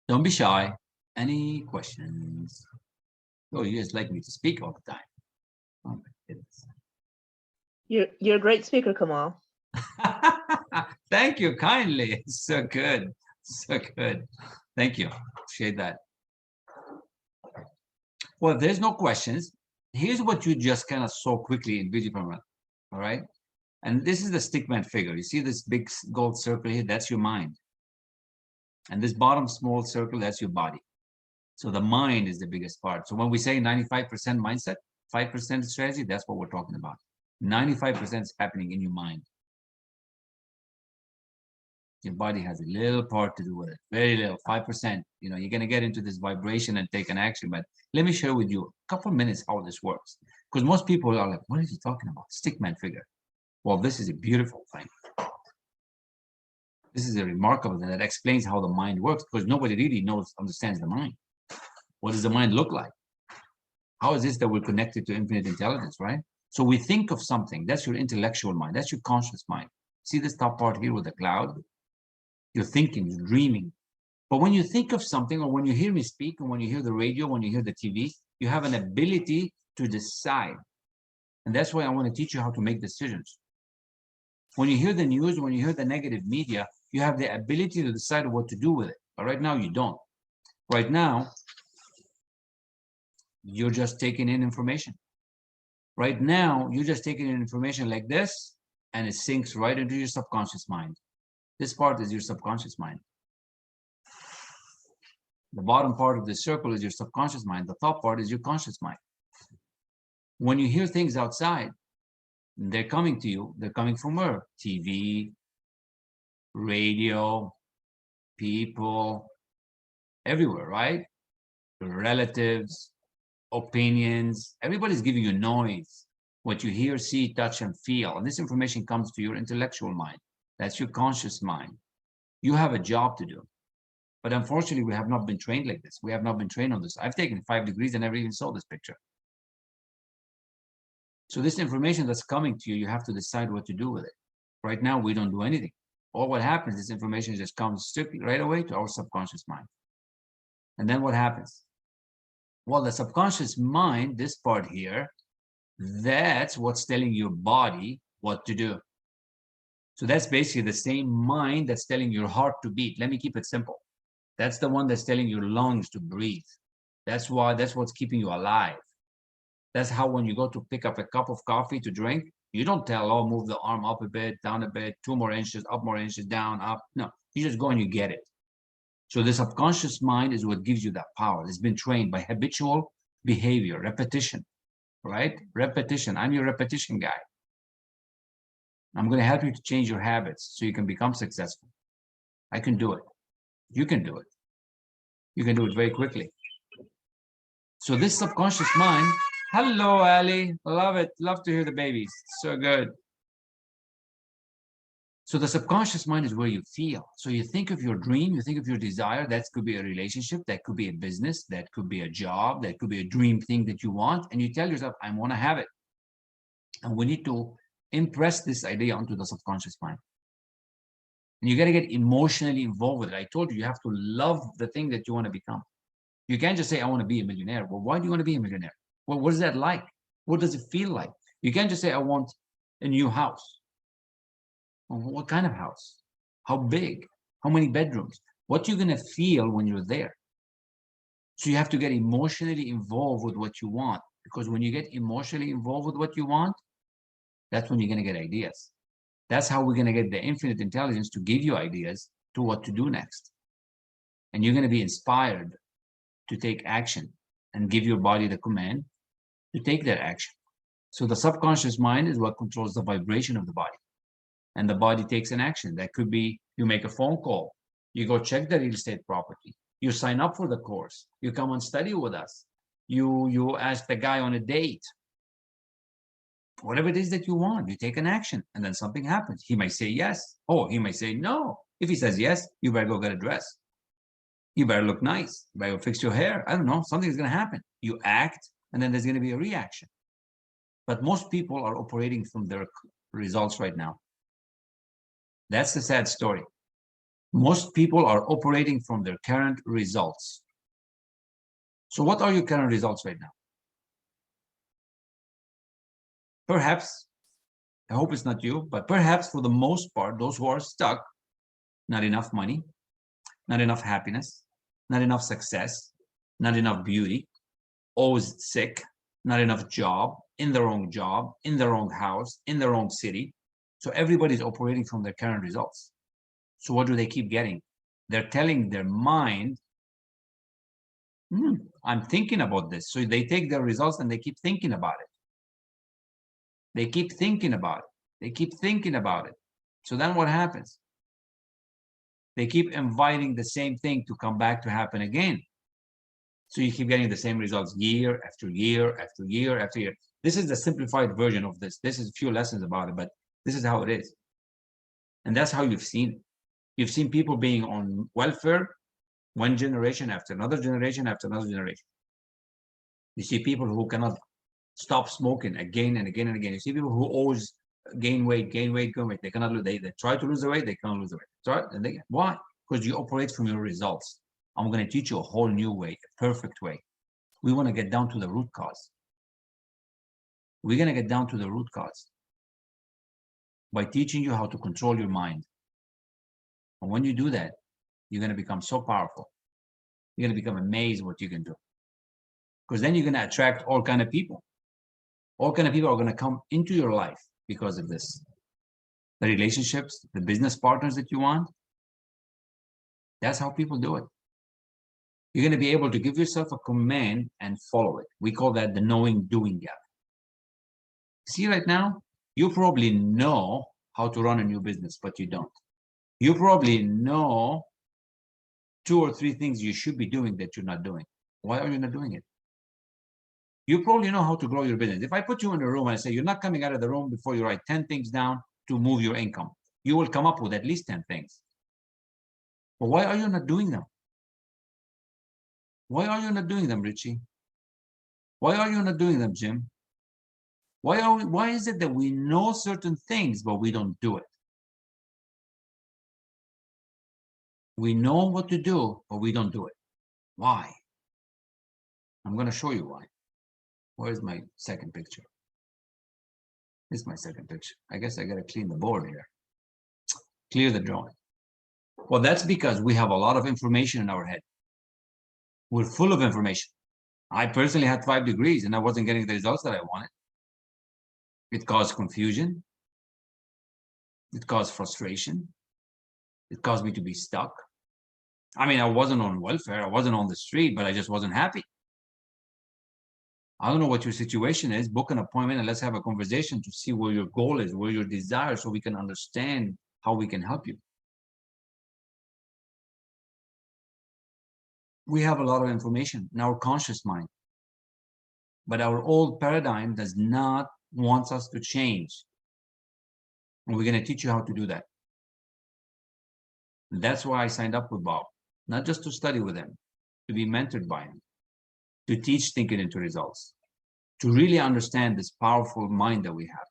Don't be shy. Any questions? Oh, you just like me to speak all the time. Oh my goodness. You're a great speaker, Kamal. Thank you kindly. It's so good. So good. Thank you. Appreciate that. Well, if there's no questions, here's what you just kind of saw quickly in video format. All right. And this is the stickman figure. You see this big gold circle here? That's your mind. And this bottom small circle, that's your body. So the mind is the biggest part. So when we say 95% mindset, 5% strategy, that's what we're talking about. 95% is happening in your mind. Your body has a little part to do with it, very little, 5%. You know, you're going to get into this vibration and take an action. But let me share with you a couple of minutes how this works. Because most people are like, what is he talking about? Stickman figure. Well, this is a beautiful thing. This is a remarkable thing that explains how the mind works, because nobody really understands the mind. What does the mind look like? How is this that we're connected to infinite intelligence, right? So we think of something. That's your intellectual mind. That's your conscious mind. See this top part here with the cloud? You're thinking, you're dreaming. But when you think of something, or when you hear me speak, and when you hear the radio, when you hear the TV, you have an ability to decide. And that's why I want to teach you how to make decisions. When you hear the news, when you hear the negative media, you have the ability to decide what to do with it. But right now, you don't. Right now, you're just taking in information. Right now, you're just taking in information like this, and it sinks right into your subconscious mind. This part is your subconscious mind. The bottom part of the circle is your subconscious mind. The top part is your conscious mind. When you hear things outside, they're coming to you. They're coming from where? TV, radio, people, everywhere, right? Your relatives, opinions. Everybody's giving you noise. What you hear, see, touch, and feel. And this information comes to your intellectual mind. That's your conscious mind. You have a job to do. But unfortunately, we have not been trained like this. We have not been trained on this. I've taken 5 degrees and never even saw this picture. So this information that's coming to you, you have to decide what to do with it. Right now, we don't do anything. Or what happens, this information just comes strictly right away to our subconscious mind. And then what happens? Well, the subconscious mind, this part here, that's what's telling your body what to do. So that's basically the same mind that's telling your heart to beat. Let me keep it simple. That's the one that's telling your lungs to breathe. That's what's keeping you alive. That's how when you go to pick up a cup of coffee to drink, you don't tell, oh, move the arm up a bit, down a bit, 2 more inches, up more inches, down, up. No, you just go and you get it. So the subconscious mind is what gives you that power. It's been trained by habitual behavior, repetition, right? Repetition. I'm your repetition guy. I'm going to help you to change your habits so you can become successful. I can do it. You can do it. You can do it very quickly. So this subconscious mind, hello, Ali. Love it. Love to hear the babies. So good. So the subconscious mind is where you feel. So you think of your dream, you think of your desire. That could be a relationship, that could be a business, that could be a job, that could be a dream thing that you want. And you tell yourself, I want to have it. And we need to impress this idea onto the subconscious mind. And you got to get emotionally involved with it. I told you, you have to love the thing that you want to become. You can't just say, I want to be a millionaire. Well, why do you want to be a millionaire? Well, what is that like? What does it feel like? You can't just say, I want a new house. Well, what kind of house? How big? How many bedrooms? What you're going to feel when you're there. So you have to get emotionally involved with what you want. Because when you get emotionally involved with what you want, that's when you're going to get ideas. That's how we're going to get the infinite intelligence to give you ideas to what to do next. And you're going to be inspired to take action and give your body the command to take that action. So the subconscious mind is what controls the vibration of the body. And the body takes an action. That could be you make a phone call, you go check the real estate property, you sign up for the course, you come and study with us, you ask the guy on a date. Whatever it is that you want, you take an action, and then something happens. He might say yes, or he might say no. If he says yes, you better go get a dress. You better look nice. You better fix your hair. I don't know. Something's going to happen. You act, and then there's going to be a reaction. But most people are operating from their results right now. That's the sad story. Most people are operating from their current results. So what are your current results right now? Perhaps, I hope it's not you, but perhaps for the most part, those who are stuck, not enough money, not enough happiness, not enough success, not enough beauty, always sick, not enough job, in the wrong job, in the wrong house, in the wrong city. So everybody's operating from their current results. So what do they keep getting? They're telling their mind, I'm thinking about this. So they take their results and they keep thinking about it. They keep thinking about it. They keep thinking about it. So then what happens? They keep inviting the same thing to come back to happen again. So you keep getting the same results year after year after year after year. This is the simplified version of this. This is a few lessons about it, but This is how it is. And that's how you've seen it. You've seen people being on welfare, one generation after another generation after another generation. You see people who cannot stop smoking again and again and again. You see people who always gain weight, gain weight, gain weight. They cannot lose. They try to lose the weight, they cannot lose the weight. Right? And why? Because you operate from your results. I'm going to teach you a whole new way, a perfect way. We want to get down to the root cause. We're going to get down to the root cause by teaching you how to control your mind. And when you do that, you're going to become so powerful. You're going to become amazed what you can do. Because then you're going to attract all kind of people. All kind of people are going to come into your life because of this. The relationships, the business partners that you want. That's how people do it. You're going to be able to give yourself a command and follow it. We call that the knowing doing gap. See, right now, you probably know how to run a new business, but you don't. You probably know 2 or 3 things you should be doing that you're not doing. Why are you not doing it? You probably know how to grow your business. If I put you in a room and I say, you're not coming out of the room before you write 10 things down to move your income, you will come up with at least 10 things. But why are you not doing them? Why are you not doing them, Richie? Why are you not doing them, Jim? Why is it that we know certain things, but we don't do it? We know what to do, but we don't do it. Why? I'm going to show you why. Where's my second picture? This is my second picture. I guess I got to clean the board here. Clear the drawing. Well, that's because we have a lot of information in our head. We're full of information. I personally had 5 degrees and I wasn't getting the results that I wanted. It caused confusion. It caused frustration. It caused me to be stuck. I mean, I wasn't on welfare. I wasn't on the street, but I just wasn't happy. I don't know what your situation is. Book an appointment and let's have a conversation to see where your goal is, where your desire, so we can understand how we can help you. We have a lot of information in our conscious mind, but our old paradigm does not want us to change. And we're going to teach you how to do that. And that's why I signed up with Bob, not just to study with him, to be mentored by him, to teach thinking into results, to really understand this powerful mind that we have.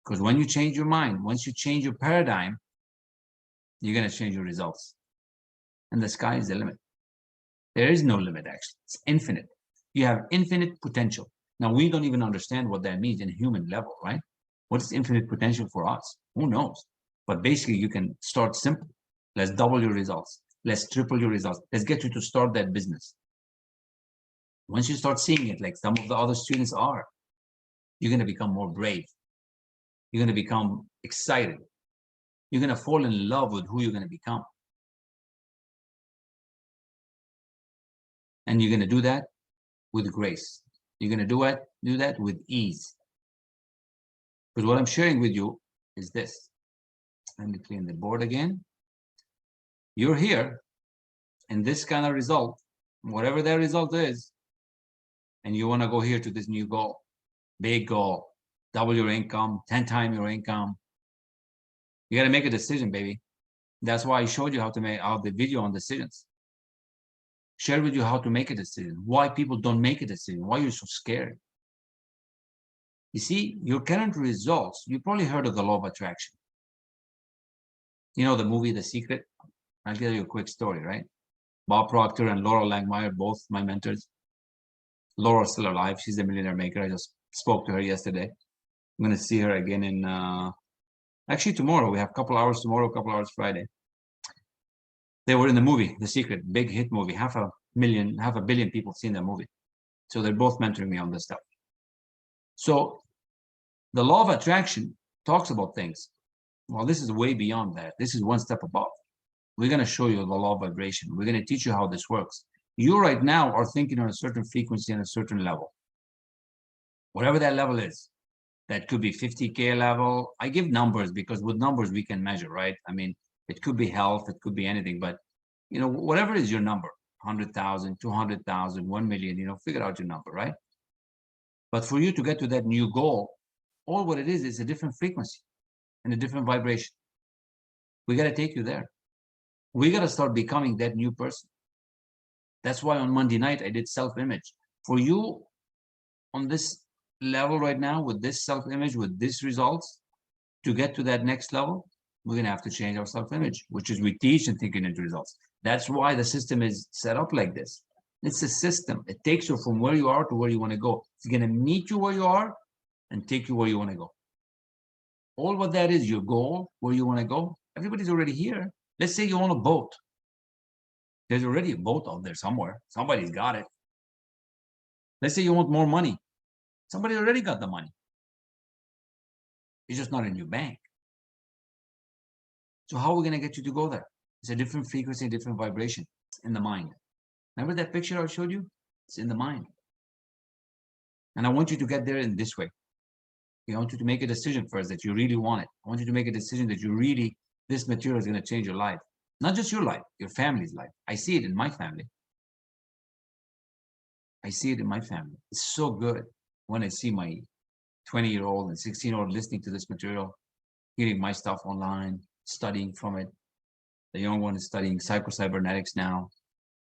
Because when you change your mind, once you change your paradigm, you're going to change your results. And the sky is the limit. There is no limit, actually. It's infinite. You have infinite potential. Now, we don't even understand what that means in a human level, right? What is infinite potential for us? Who knows? But basically, you can start simple. Let's double your results. Let's triple your results. Let's get you to start that business. Once you start seeing it like some of the other students are, you're going to become more brave. You're going to become excited. You're going to fall in love with who you're going to become. And you're going to do that with grace. You're going to do that with ease. Because what I'm sharing with you is this. Let me clean the board again. You're here in this kind of result, whatever that result is, and you want to go here to this new goal, big goal, double your income, 10 times your income. You got to make a decision, baby. That's why I showed you how to make the video on decisions. Share with you how to make a decision, why people don't make a decision, why you're so scared. You see, your current results, you probably heard of the law of attraction. You know the movie, The Secret? I'll tell you a quick story, right? Bob Proctor and Laura Langmeyer, both my mentors. Laura's still alive. She's a millionaire maker. I just spoke to her yesterday. I'm going to see her again in, actually tomorrow. We have a couple hours tomorrow, a couple hours Friday. They were in the movie, The Secret, big hit movie. Half a billion people seen that movie. So they're both mentoring me on this stuff. So the law of attraction talks about things. Well, this is way beyond that. This is one step above. We're going to show you the law of vibration. We're going to teach you how this works. You right now are thinking on a certain frequency and a certain level. Whatever that level is, that could be 50K level. I give numbers because with numbers we can measure, right? I mean, it could be health, it could be anything, but you know, whatever is your number, 100,000, 200,000, 1 million, you know, figure out your number, right? But for you to get to that new goal, all what it is a different frequency. in a different vibration. We got to take you there. We got to start becoming that new person. That's why on Monday night, I did self-image. For you on this level right now, with this self-image, with these results, to get to that next level, we're going to have to change our self-image, which is we teach and think it into results. That's why the system is set up like this. It's a system. It takes you from where you are to where you want to go. It's going to meet you where you are and take you where you want to go. All what that is, your goal, where you want to go. Everybody's already here. Let's say you own a boat. There's already a boat out there somewhere. Somebody's got it. Let's say you want more money. Somebody already got the money. It's just not in your bank. So how are we going to get you to go there? It's a different frequency, different vibration. It's in the mind. Remember that picture I showed you? It's in the mind. And I want you to get there in this way. I want you to make a decision first that you really want it. I want you to make a decision that you really, this material is going to change your life. Not just your life, your family's life. I see it in my family. I see it in my family. It's so good when I see my 20-year-old and 16-year-old listening to this material, hearing my stuff online, studying from it. The young one is studying psycho-cybernetics now.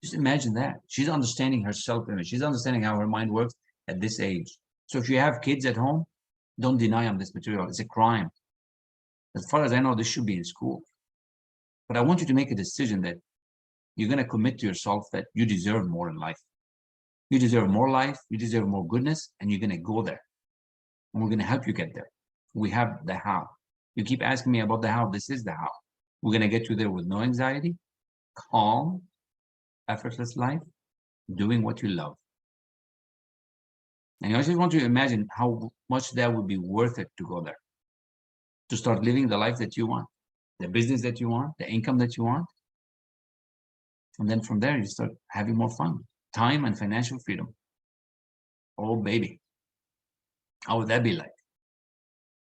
Just imagine that. She's understanding her self-image. She's understanding how her mind works at this age. So if you have kids at home, don't deny them this material. It's a crime. As far as I know, this should be in school. But I want you to make a decision that you're going to commit to yourself that you deserve more in life. You deserve more life. You deserve more goodness. And you're going to go there. And we're going to help you get there. We have the how. You keep asking me about the how. This is the how. We're going to get you there with no anxiety, calm, effortless life, doing what you love. And I just want you to imagine how much that would be worth it to go there, to start living the life that you want, the business that you want, the income that you want. And then from there, you start having more fun, time and financial freedom. Oh, baby. How would that be like?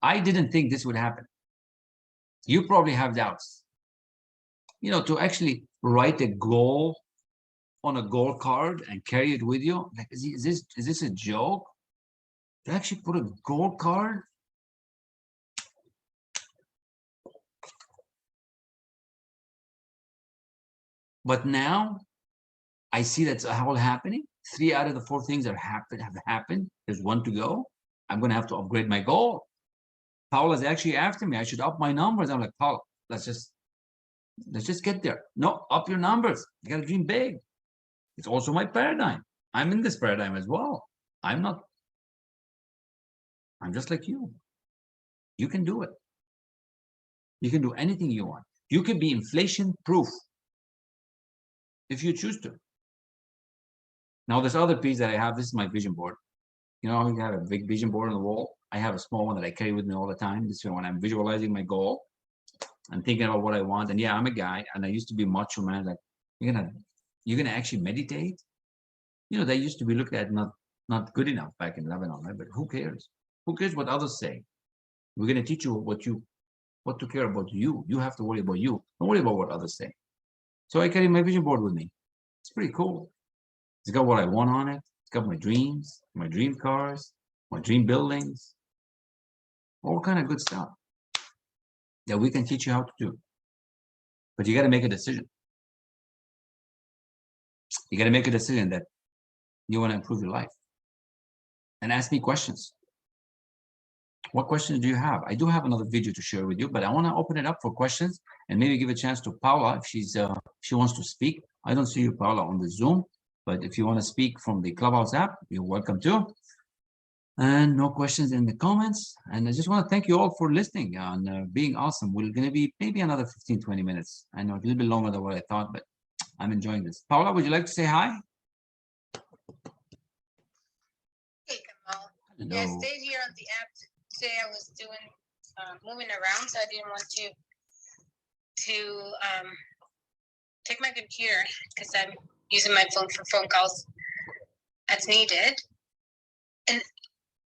I didn't think this would happen. You probably have doubts. You know, to actually write a goal on a goal card and carry it with you, like, is this a joke? To actually put a goal card? But now I see that's all happening. 3 out of the 4 things have happened. There's 1 to go. I'm going to have to upgrade my goal. Paula's actually after me. I should up my numbers. I'm like, Paula, let's just get there. No, up your numbers. You got to dream big. It's also my paradigm. I'm in this paradigm as well. I'm just like you. You can do it. You can do anything you want. You can be inflation proof if you choose to. Now, this other piece that I have, this is my vision board. You know, you have a big vision board on the wall. I have a small one that I carry with me all the time. This is when I'm visualizing my goal. I'm thinking about what I want. And yeah, I'm a guy, and I used to be macho man. Like, you're gonna actually meditate? You know, they used to be looked at not good enough back in Lebanon, right? But who cares? Who cares what others say? We're gonna teach you what to care about you. You have to worry about you. Don't worry about what others say. So I carry my vision board with me. It's pretty cool. It's got what I want on it. It's got my dreams, my dream cars, my dream buildings, all kind of good stuff that we can teach you how to do. But you got to make a decision. You got to make a decision that you want to improve your life. And ask me questions. What questions do you have? I do have another video to share with you, but I want to open it up for questions and maybe give a chance to Paula if she wants to speak. I don't see you, Paula, on the Zoom, but if you want to speak from the Clubhouse app, you're welcome to. And no questions in the comments. And I just want to thank you all for listening and being awesome. We're going to be maybe another 15, 20 minutes. I know a little bit longer than what I thought, but I'm enjoying this. Paula, would you like to say hi? Hey, Kamal. Hello. Yeah, I stayed here on the app today. I was doing moving around, so I didn't want to take my computer because I'm using my phone for phone calls as needed. And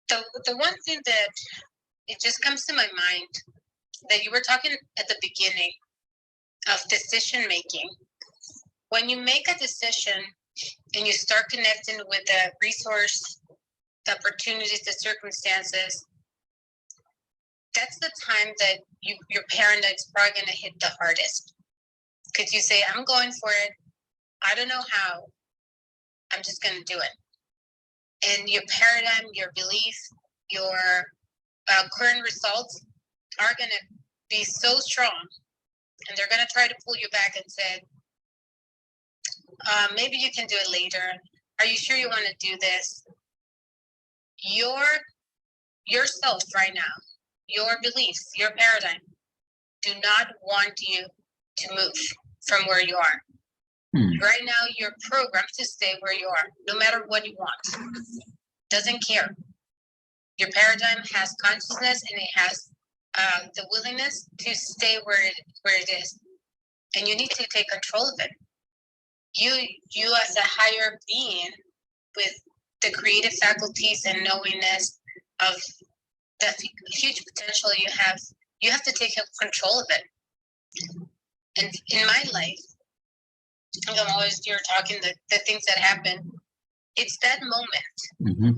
the one thing that it just comes to my mind that you were talking at the beginning of decision making. When you make a decision and you start connecting with the resource, the opportunities, the circumstances, that's the time that your paradigm's probably going to hit the hardest. Because you say, I'm going for it. I don't know how. I'm just going to do it. And your paradigm, your belief, your current results are going to be so strong. And they're going to try to pull you back and say, maybe you can do it later. Are you sure you want to do this? Yourself right now, your beliefs, your paradigm, do not want you to move from where you are. Right now, you're programmed to stay where you are, no matter what you want. Doesn't care. Your paradigm has consciousness and it has the willingness to stay where it is. And you need to take control of it. You as a higher being with the creative faculties and knowingness of the huge potential you have to take control of it. And in my life, I'm always you're talking the things that happen. It's that moment,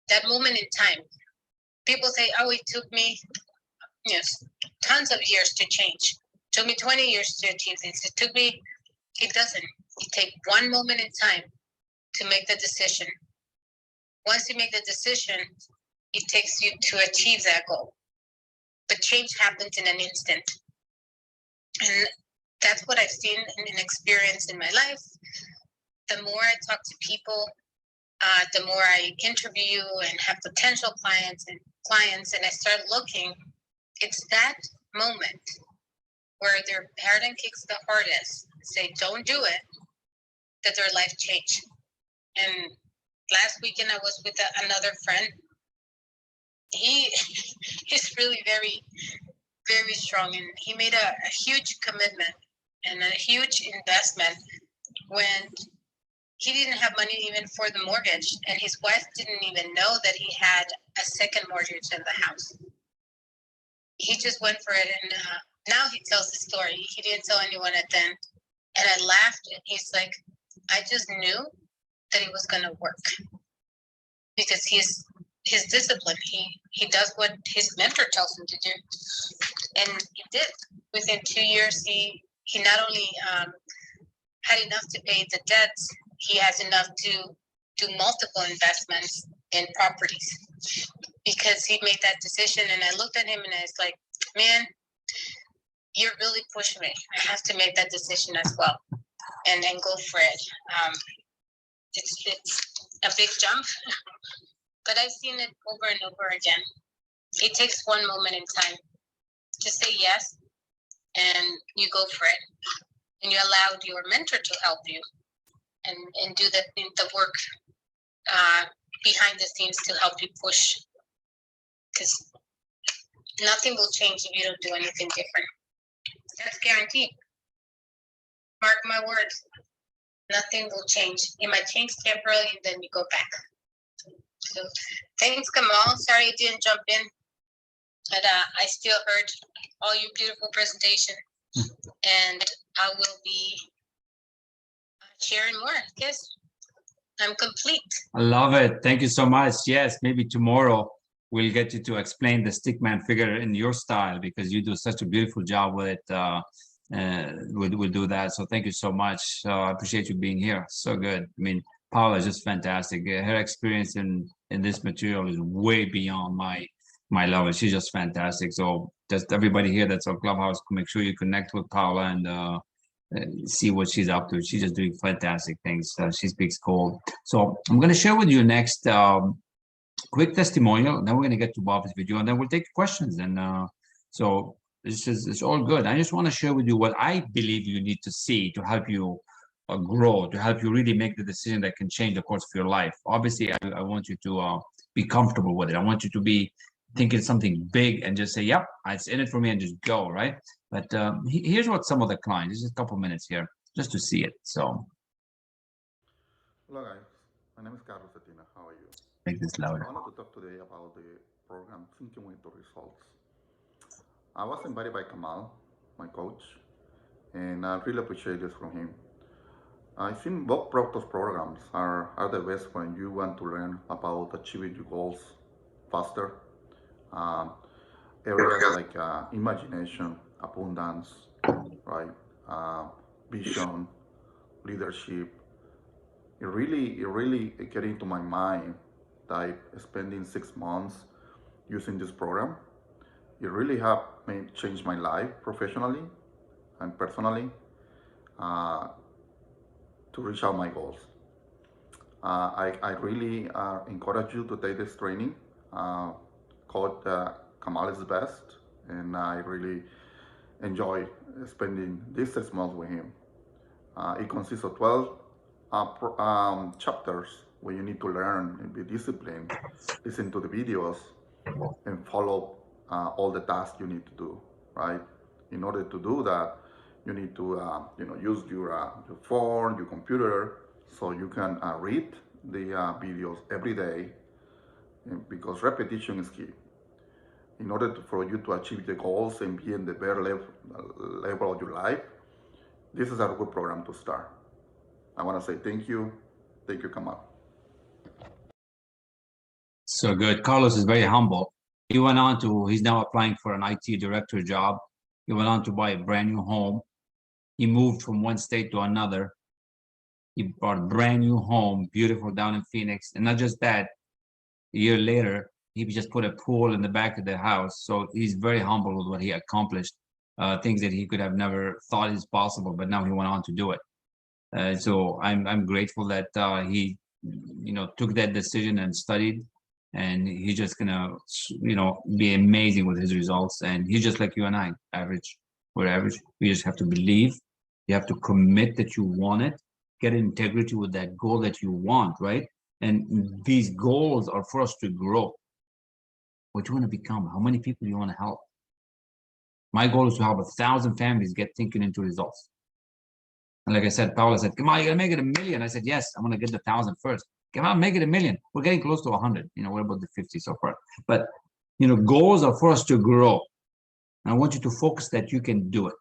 that moment in time. People say, "Oh, it took me, tons of years to change. It took me 20 years to achieve this. It took me." It doesn't. You take one moment in time to make the decision. Once you make the decision, it takes you to achieve that goal. But change happens in an instant. And that's what I've seen and experienced in my life. The more I talk to people, the more I interview and have potential clients, and I start looking, it's that moment where their paradigm kicks the hardest, say, don't do it, that their life changed. And last weekend I was with another friend. He's really very, very strong, and he made a huge commitment and a huge investment when he didn't have money even for the mortgage, and his wife didn't even know that he had a second mortgage in the house. He just went for it, and now he tells the story. He didn't tell anyone at then. And I laughed, and he's like, I just knew that it was going to work because his discipline. He does what his mentor tells him to do, and he did. Within 2 years, he not only had enough to pay the debts, he has enough to do multiple investments in properties because he made that decision. And I looked at him and I was like, man, you're really pushing me. I have to make that decision as well and go for it. It's a big jump, but I've seen it over and over again. It takes one moment in time to say yes, and you go for it. And you allowed your mentor to help you and do the work behind the scenes to help you push. Because nothing will change if you don't do anything different. That's guaranteed. Mark my words. Nothing will change. It might change temporarily and then you go back. So thanks, Kamal. Sorry I didn't jump in, but I still heard all your beautiful presentation. And I will be sharing more. Yes, I'm complete. I love it. Thank you so much. Yes, maybe tomorrow we'll get you to explain the stickman figure in your style because you do such a beautiful job with it. We'll do that. So thank you so much. I appreciate you being here. So good. I mean, Paula is just fantastic. Her experience in this material is way beyond my level. She's just fantastic. So just everybody here that's on Clubhouse, make sure you connect with Paula and see what she's up to. She's just doing fantastic things. She speaks cold. So I'm going to share with you next quick testimonial. Then we're going to get to Bob's video, and then we'll take questions. And so it's all good. I just want to share with you what I believe you need to see to help you grow, to help you really make the decision that can change the course of your life. Obviously, I want you to be comfortable with it. I want you to be thinking something big and just say, yep, it's in it for me, and just go, right? But here's what some of the clients, just a couple minutes here, just to see it. So. Hello guys, my name is Carlos Cetina. How are you? Make this louder. I wanted to talk today about the program Thinking with the Results. I was invited by Kamal, my coach, and I really appreciate this from him. I think both Proctor's programs are the best when you want to learn about achieving your goals faster. areas like imagination, abundance, right? Vision, leadership. It really get into my mind that spending 6 months using this program, it really have made changed my life professionally and personally uh, to reach out my goals. I really encourage you to take this training uh, called Kamal is Best, and I really enjoy spending these 6 months with him. It consists of 12 chapters where you need to learn and be disciplined, listen to the videos, and follow all the tasks you need to do, right? In order to do that, you need to use your phone, your computer, so you can read the videos every day, because repetition is key. In order for you to achieve the goals and be in the better level of your life, this is a good program to start. I want to say thank you, Kamal. So good. Carlos is very humble. He's now applying for an IT director job. He went on to buy a brand new home. He moved from one state to another. He bought a brand new home, beautiful, down in Phoenix. And not just that, a year later, he just put a pool in the back of the house. So he's very humble with what he accomplished, things that he could have never thought is possible, but now he went on to do it. So I'm grateful that he, took that decision and studied, and he's just gonna, be amazing with his results. And he's just like you and I, average. We're average. We just have to believe. You have to commit that you want it. Get integrity with that goal that you want, right? And these goals are for us to grow. What do you want to become? How many people do you want to help? My goal is to help 1,000 families get thinking into results. And like I said, Paula said, come on, you gotta make it 1 million. I said, yes, I'm gonna get the 1,000 first. Come on, make it 1 million. We're getting close to 100. We're about the 50 so far. But goals are for us to grow. And I want you to focus that you can do it.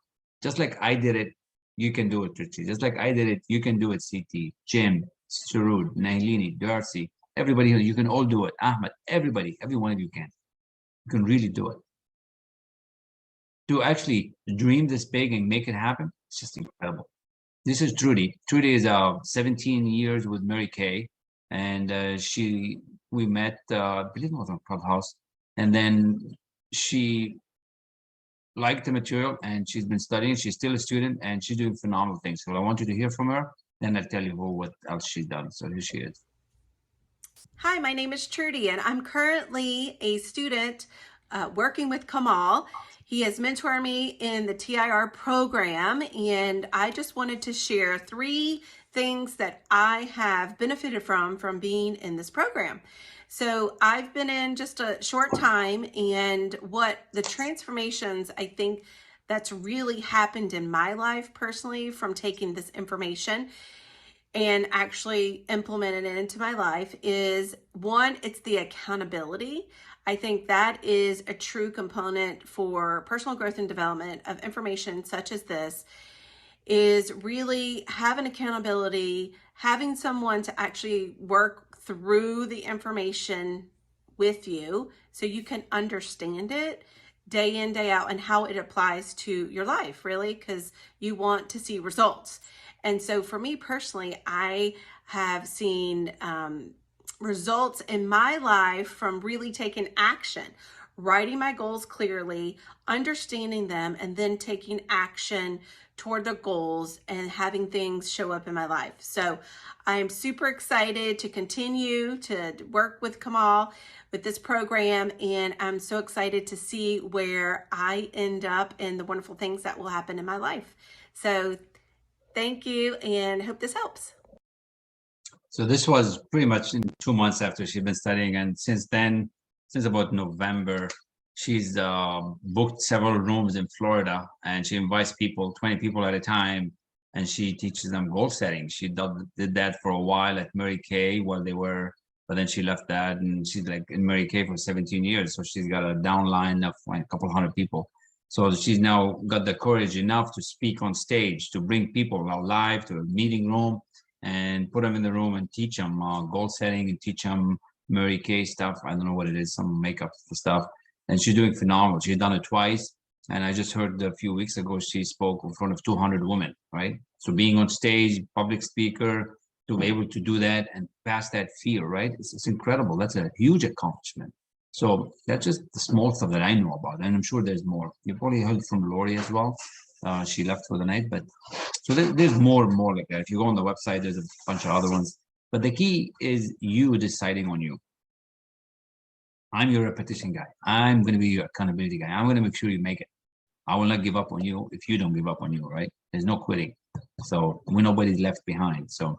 Just like I did it, you can do it, Richie. Just like I did it, you can do it, CT, Jim, Sarud, Nailini, Darcy, everybody here, you can all do it. Ahmed, everybody, every one of you can. You can really do it. To actually dream this big and make it happen, it's just incredible. This is Trudy. Trudy is 17 years with Mary Kay, and we met, I believe it was on Clubhouse, and then she liked the material and she's been studying. She's still a student and she's doing phenomenal things. So I want you to hear from her, then I'll tell you what else she's done. So here she is. Hi, my name is Trudy, and I'm currently a student working with Kamal. He has mentored me in the TIR program, and I just wanted to share 3 things that I have benefited from being in this program. So I've been in just a short time, and what the transformations I think that's really happened in my life personally from taking this information and actually implemented it into my life is, one, it's the accountability. I think that is a true component for personal growth and development of information such as this, is really having accountability, having someone to actually work through the information with you so you can understand it day in, day out, and how it applies to your life, really, because you want to see results. And so for me personally, I have seen results in my life from really taking action, writing my goals clearly, understanding them, and then taking action toward the goals and having things show up in my life. So I'm super excited to continue to work with Kamal with this program, and I'm so excited to see where I end up and the wonderful things that will happen in my life. So thank you, and hope this helps. So this was pretty much in 2 months after she'd been studying, and since then, since about November, she's booked several rooms in Florida, and she invites people, 20 people at a time, and she teaches them goal setting. She did that for a while at Mary Kay while they were, but then she left that, and she's like in Mary Kay for 17 years. So she's got a downline of like a couple hundred people. So she's now got the courage enough to speak on stage, to bring people live to a meeting room and put them in the room and teach them goal setting and teach them Mary Kay stuff. I don't know what it is, some makeup stuff. and she's doing phenomenal. She's done it twice. And I just heard a few weeks ago, she spoke in front of 200 women, right? So being on stage, public speaker, to be able to do that and pass that fear, right? It's incredible. That's a huge accomplishment. So that's just the small stuff that I know about. And I'm sure there's more. You probably heard from Lori as well. She left for the night, but so there's more and more like that. If you go on the website, there's a bunch of other ones. But the key is you deciding on you. I'm your repetition guy. I'm going to be your accountability guy. I'm going to make sure you make it. I will not give up on you if you don't give up on you, right? There's no quitting. So nobody's left behind. So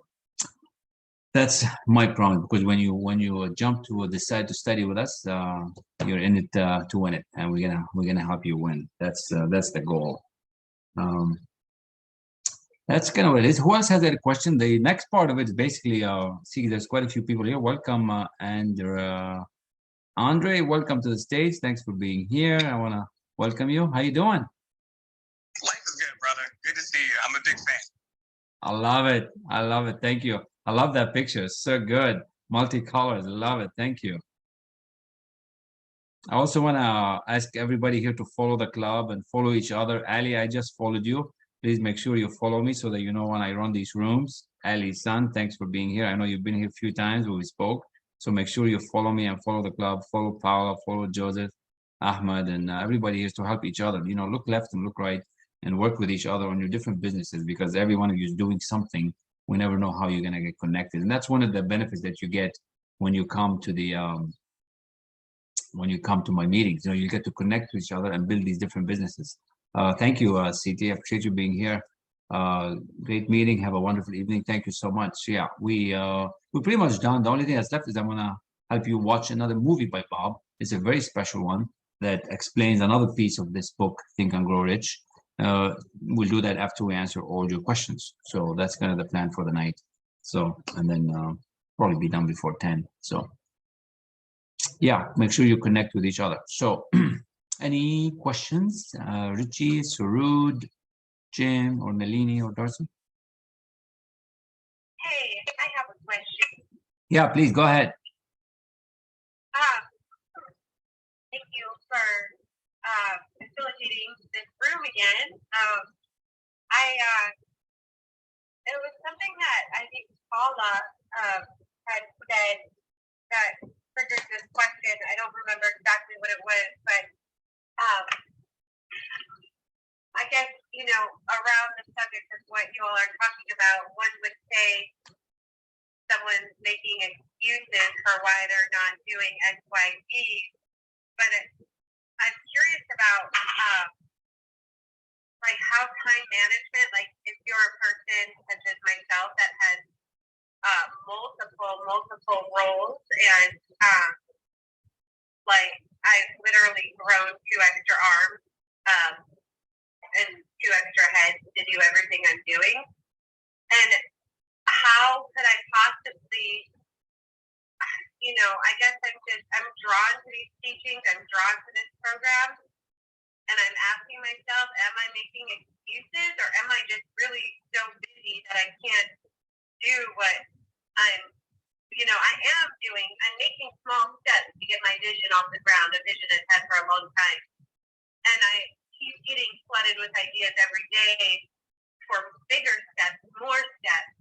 that's my promise, because when you jump to decide to study with us, you're in it to win it, and we're gonna help you win. That's the goal. That's kind of what it is. Who else has a question? The next part of it is basically see, there's quite a few people here. Welcome, and Andre, welcome to the stage. Thanks for being here. I want to welcome you. How you doing? Life is good, brother. Good to see you. I'm a big fan. I love it. I love it. Thank you. I love that picture. It's so good. Multicolors. I love it. Thank you. I also want to ask everybody here to follow the club and follow each other. Ali, I just followed you. Please make sure you follow me so that you know when I run these rooms. Ali's son, thanks for being here. I know you've been here a few times when we spoke. So make sure you follow me and follow the club. Follow Paula, follow Joseph, Ahmed, and everybody is to help each other. You know, look left and look right and work with each other on your different businesses, because every one of you is doing something. We never know how you're going to get connected. And that's one of the benefits that you get when you come to the my meetings. You know, you get to connect with each other and build these different businesses. Thank you, CT. I appreciate you being here. Great meeting. Have a wonderful evening. Thank you so much. Yeah, we're pretty much done. The only thing that's left is I'm gonna help you watch another movie by Bob. It's a very special one that explains another piece of this book, Think and Grow Rich. We'll do that after we answer all your questions. So that's kind of the plan for the night. So, and then probably be done before 10. So yeah, make sure you connect with each other. So any questions? Richie, Sarud, Jim, or Nalini, or Darcy? Hey, I have a question. Yeah, please go ahead. Thank you for facilitating this room again. It was something that I think Paula had said that triggered this question. I don't remember exactly what it was, but I guess, you know, around the subject of what you all are talking about, one would say someone's making excuses for why they're not doing X, Y, Z. But I'm curious about like how time management, like if you're a person such as myself that has multiple roles, and like I've literally grown 2 extra arms and 2 extra heads to do everything I'm doing. And how could I possibly, you know, I guess I'm drawn to these teachings, I'm drawn to this program, and I'm asking myself, am I making excuses, or am I just really so busy that I can't do what I'm, you know, I am doing? I'm making small steps to get my vision off the ground, a vision I've had for a long time. And I keep getting flooded with ideas every day for bigger steps, more steps.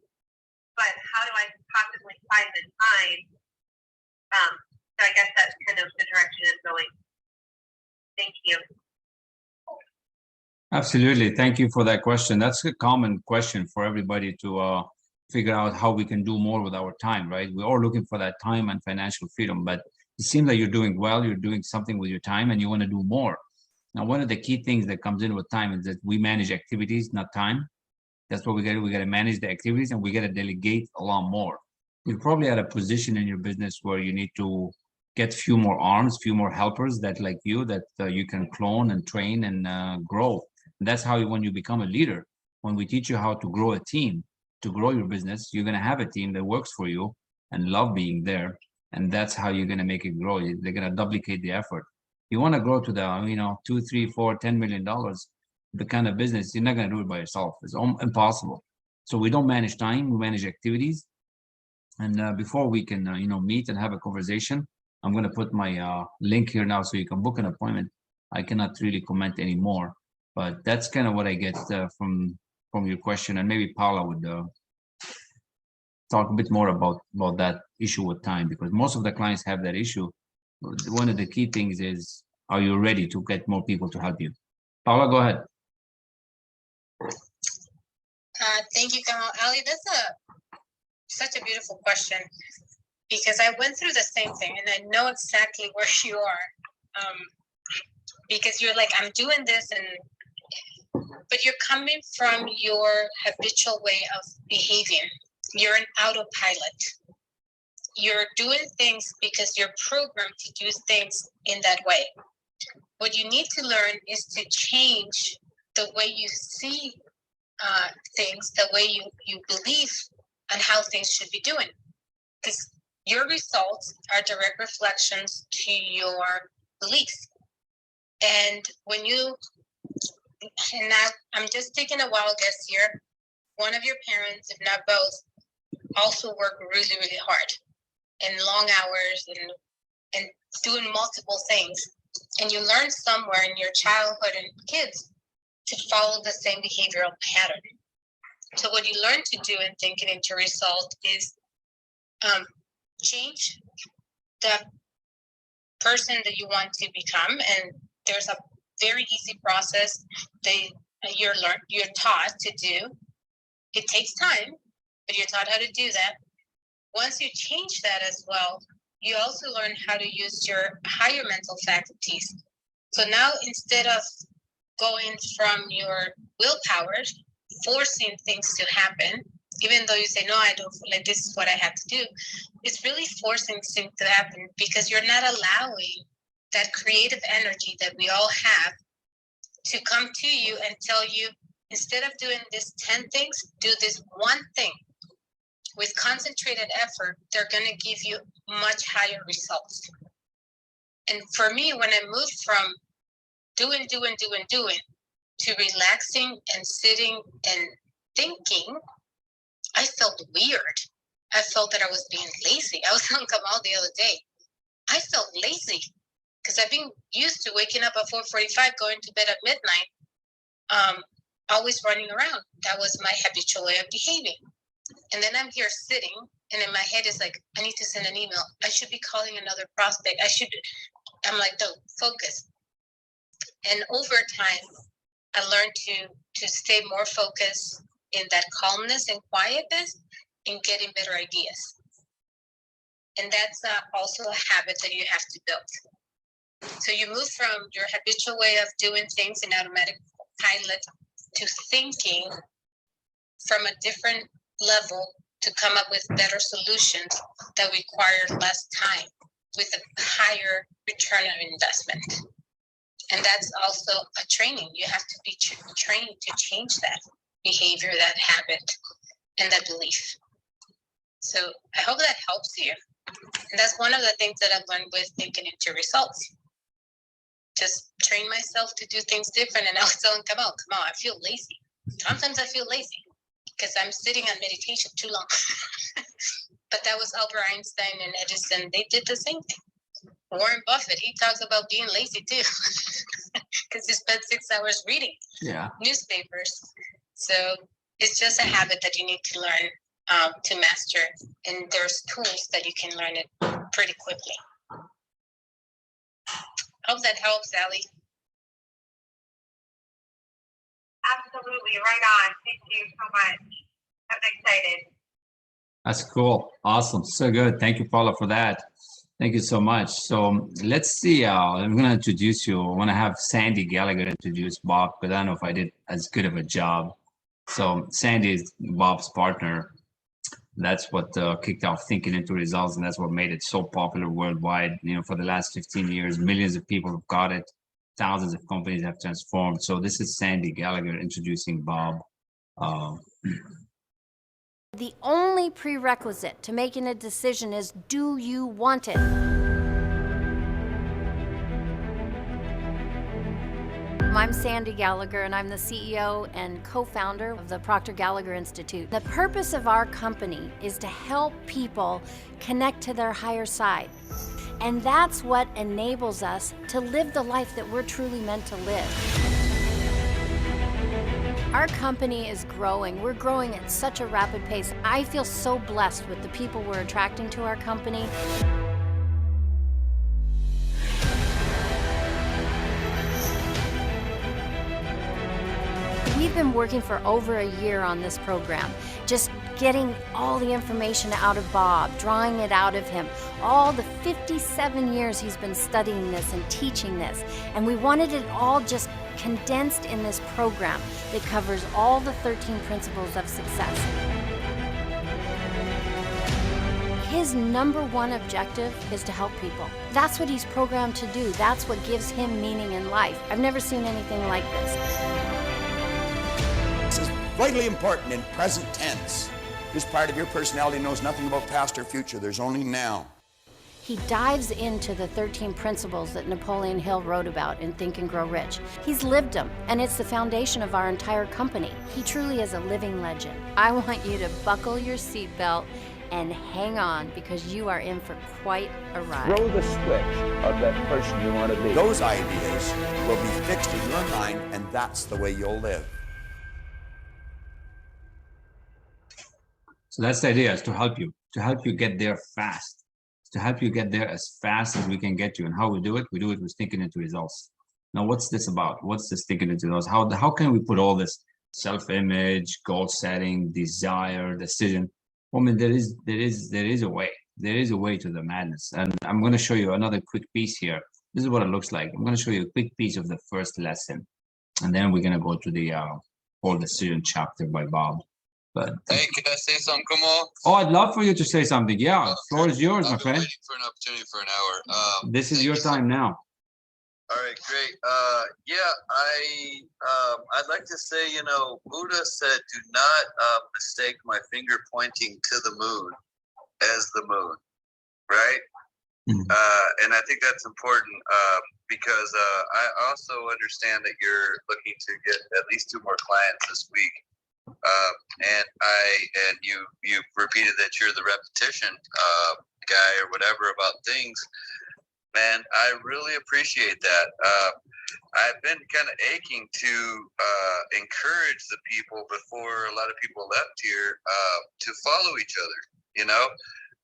But how do I possibly find the time? So I guess that's kind of the direction it's going. Thank you. Absolutely. Thank you for that question. That's a common question for everybody to figure out how we can do more with our time, right? We're all looking for that time and financial freedom, but it seems like you're doing well, you're doing something with your time, and you want to do more. Now, one of the key things that comes in with time is that we manage activities, not time. That's what we got to do. We got to manage the activities, and we got to delegate a lot more. You're probably at a position in your business where you need to get few more arms, few more helpers that like you, that you can clone and train and grow. And that's how when you become a leader, when we teach you how to grow a team, to grow your business, you're going to have a team that works for you and love being there. And that's how you're going to make it grow. They're going to duplicate the effort. You want to grow to the, you know, $2, $3, $4, $10 million, the kind of business, you're not going to do it by yourself. It's impossible. So we don't manage time, we manage activities. And before we can, you know, meet and have a conversation, I'm going to put my link here now so you can book an appointment. I cannot really comment anymore, but that's kind of what I get from your question. And maybe Paula would talk a bit more about that issue with time, because most of the clients have that issue. One of the key things is, are you ready to get more people to help you? Paula, go ahead. Thank you, Kamal. Ali, that's such a beautiful question, because I went through the same thing and I know exactly where you are. Because you're like, I'm doing this, but you're coming from your habitual way of behaving. You're an autopilot. You're doing things because you're programmed to do things in that way. What you need to learn is to change the way you see things, the way you believe on how things should be doing. Because your results are direct reflections to your beliefs. And when and now I'm just taking a wild guess here, one of your parents, if not both, also work really, really hard and long hours and doing multiple things. And you learn somewhere in your childhood and kids to follow the same behavioral pattern. So what you learn to do in thinking into result is change the person that you want to become. And there's a very easy process that you're taught to do. It takes time, but you're taught how to do that. Once you change that as well, you also learn how to use your higher mental faculties. So now, instead of going from your willpower, forcing things to happen, even though you say, no, I don't feel like this is what I have to do, it's really forcing things to happen, because you're not allowing that creative energy that we all have to come to you and tell you, instead of doing this 10 things, do this one thing. With concentrated effort, they're going to give you much higher results. And for me, when I moved from doing to relaxing and sitting and thinking, I felt weird. I felt that I was being lazy. I was on Kamal the other day. I felt lazy because I've been used to waking up at 4:45, going to bed at midnight, always running around. That was my habitual way of behaving. And then I'm here sitting, and in my head is like, I need to send an email. I should be calling another prospect. I'm like, no, focus. And over time, I learned to stay more focused in that calmness and quietness and getting better ideas. And that's also a habit that you have to build. So you move from your habitual way of doing things in automatic pilot to thinking from a different level to come up with better solutions that require less time with a higher return on investment. And that's also a training. You have to be trained to change that behavior, that habit, and that belief. So I hope that helps you. And that's one of the things that I've learned with thinking into results. Just train myself to do things different. And I was telling Kamal, I feel lazy. Sometimes I feel lazy because I'm sitting on meditation too long. But that was Albert Einstein and Edison. They did the same thing. Warren Buffett, he talks about being lazy too, because he spent 6 hours reading newspapers. So it's just a habit that you need to learn to master. And there's tools that you can learn it pretty quickly. Hope that helps, Ali. Absolutely, right on. Thank you so much. I'm excited. That's cool. Awesome. So good. Thank you, Paula, for that. Thank you so much. So let's see. I'm going to introduce you. I want to have Sandy Gallagher introduce Bob, but I don't know if I did as good of a job. So Sandy is Bob's partner. That's what kicked off Thinking into Results, and that's what made it so popular worldwide. You know, for the last 15 years, millions of people have got it. Thousands of companies have transformed. So this is Sandy Gallagher introducing Bob. The only prerequisite to making a decision is, do you want it? I'm Sandy Gallagher, and I'm the CEO and co-founder of the Proctor Gallagher Institute. The purpose of our company is to help people connect to their higher side. And that's what enables us to live the life that we're truly meant to live. Our company is growing. We're growing at such a rapid pace. I feel so blessed with the people we're attracting to our company. We've been working for over a year on this program, just getting all the information out of Bob, drawing it out of him, all the 57 years he's been studying this and teaching this. And we wanted it all just condensed in this program that covers all the 13 principles of success. His #1 objective is to help people. That's what he's programmed to do. That's what gives him meaning in life. I've never seen anything like this. This is vitally important in present tense. This part of your personality knows nothing about past or future. There's only now. He dives into the 13 principles that Napoleon Hill wrote about in Think and Grow Rich. He's lived them, and it's the foundation of our entire company. He truly is a living legend. I want you to buckle your seatbelt and hang on, because you are in for quite a ride. Throw the switch of that person you want to be. Those ideas will be fixed in your mind, and that's the way you'll live. So that's the idea, is to help you get there fast, to help you get there as fast as we can get you. And how we do it with thinking into results. Now, what's this about? What's this thinking into results? How can we put all this self-image, goal setting, desire, decision? I mean, there is a way. There is a way to the madness. And I'm going to show you another quick piece here. This is what it looks like. I'm going to show you a quick piece of the first lesson. And then we're going to go to the whole decision chapter by Bob. But hey, can I say something, Kamal? Oh, I'd love for you to say something. Yeah, the floor is yours, my friend. Waiting for an opportunity for an hour. This is your time now. All right, great. I'd like to say, Buddha said, do not mistake my finger pointing to the moon as the moon, right? And I think that's important because I also understand that you're looking to get at least 2 more clients this week. And you repeated that you're the repetition guy or whatever about things. Man, I really appreciate that. I've been kind of aching to encourage the people before a lot of people left here to follow each other.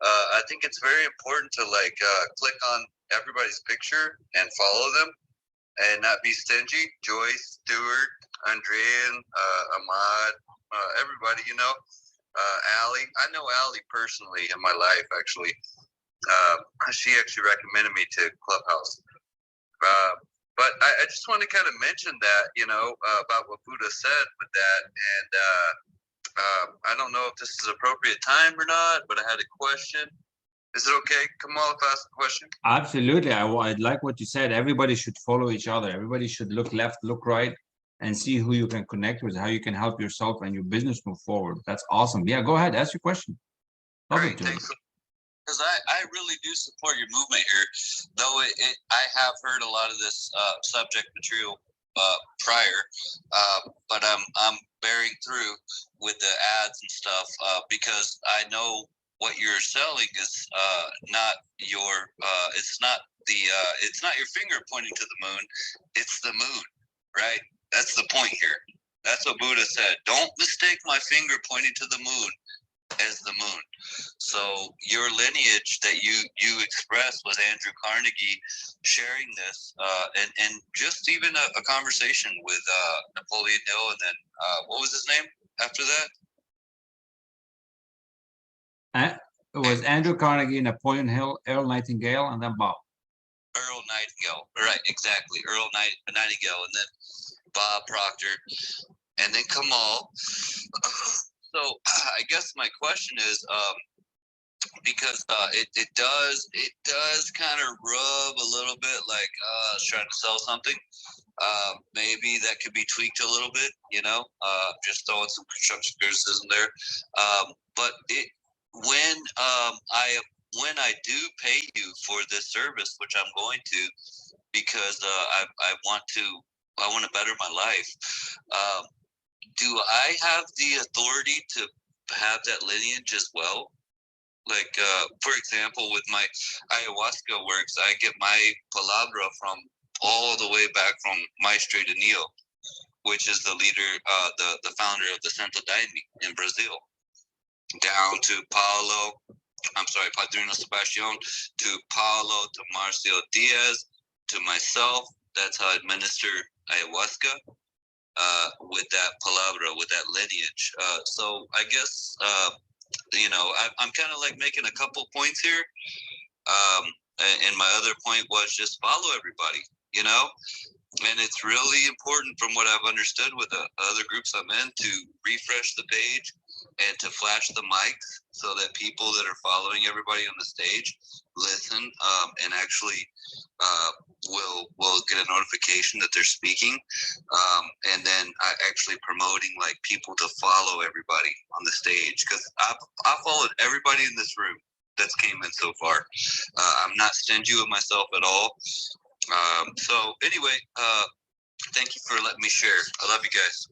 I think it's very important to click on everybody's picture and follow them and not be stingy. Joyce, Stewart, Andrean, Ahmad, everybody, Allie. I know Allie personally in my life, actually. She actually recommended me to Clubhouse. But I just want to kind of mention that, about what Buddha said with that. And I don't know if this is appropriate time or not, but I had a question. Is it okay, Kamal, if I ask a question? Absolutely. I'd like what you said. Everybody should follow each other. Everybody should look left, look right, and see who you can connect with, how you can help yourself and your business move forward. That's awesome. Yeah, go ahead. Ask your question. Great, thanks. Because I really do support your movement here, though I have heard a lot of this subject material prior, but I'm bearing through with the ads and stuff because I know what you're selling is not your it's not your finger pointing to the moon, it's the moon, right? That's the point here. That's what Buddha said. Don't mistake my finger pointing to the moon as the moon. So your lineage that you expressed was Andrew Carnegie sharing this and just even a conversation with Napoleon Hill, and then what was his name after that? It was Andrew Carnegie, Napoleon Hill, Earl Nightingale, and then Bob. Earl Nightingale, right? Exactly, Earl Nightingale, and then Bob Proctor, and then Kamal. So I guess my question is, because it does kind of rub a little bit like trying to sell something. Maybe that could be tweaked a little bit, just throwing some constructive criticism there. But when I do pay you for this service, which I'm going to, because I want to better my life. Do I have the authority to have that lineage as well? Like, for example, with my ayahuasca works, I get my palabra from all the way back from Maestre Daniel, which is the leader, the founder of the Santo Daime in Brazil, down to Padrino Sebastian, to Paulo, to Marcio Diaz, to myself. That's how I administer ayahuasca with that palabra, with that lineage. So I guess, I'm kind of like making a couple points here. And my other point was just follow everybody, and it's really important from what I've understood with the other groups I'm in to refresh the page and to flash the mics so that people that are following everybody on the stage listen and actually will get a notification that they're speaking. And then I actually promoting like people to follow everybody on the stage, because I've followed everybody in this room that's came in so far. I'm not stingy with myself at all. So anyway, thank you for letting me share. I love you guys.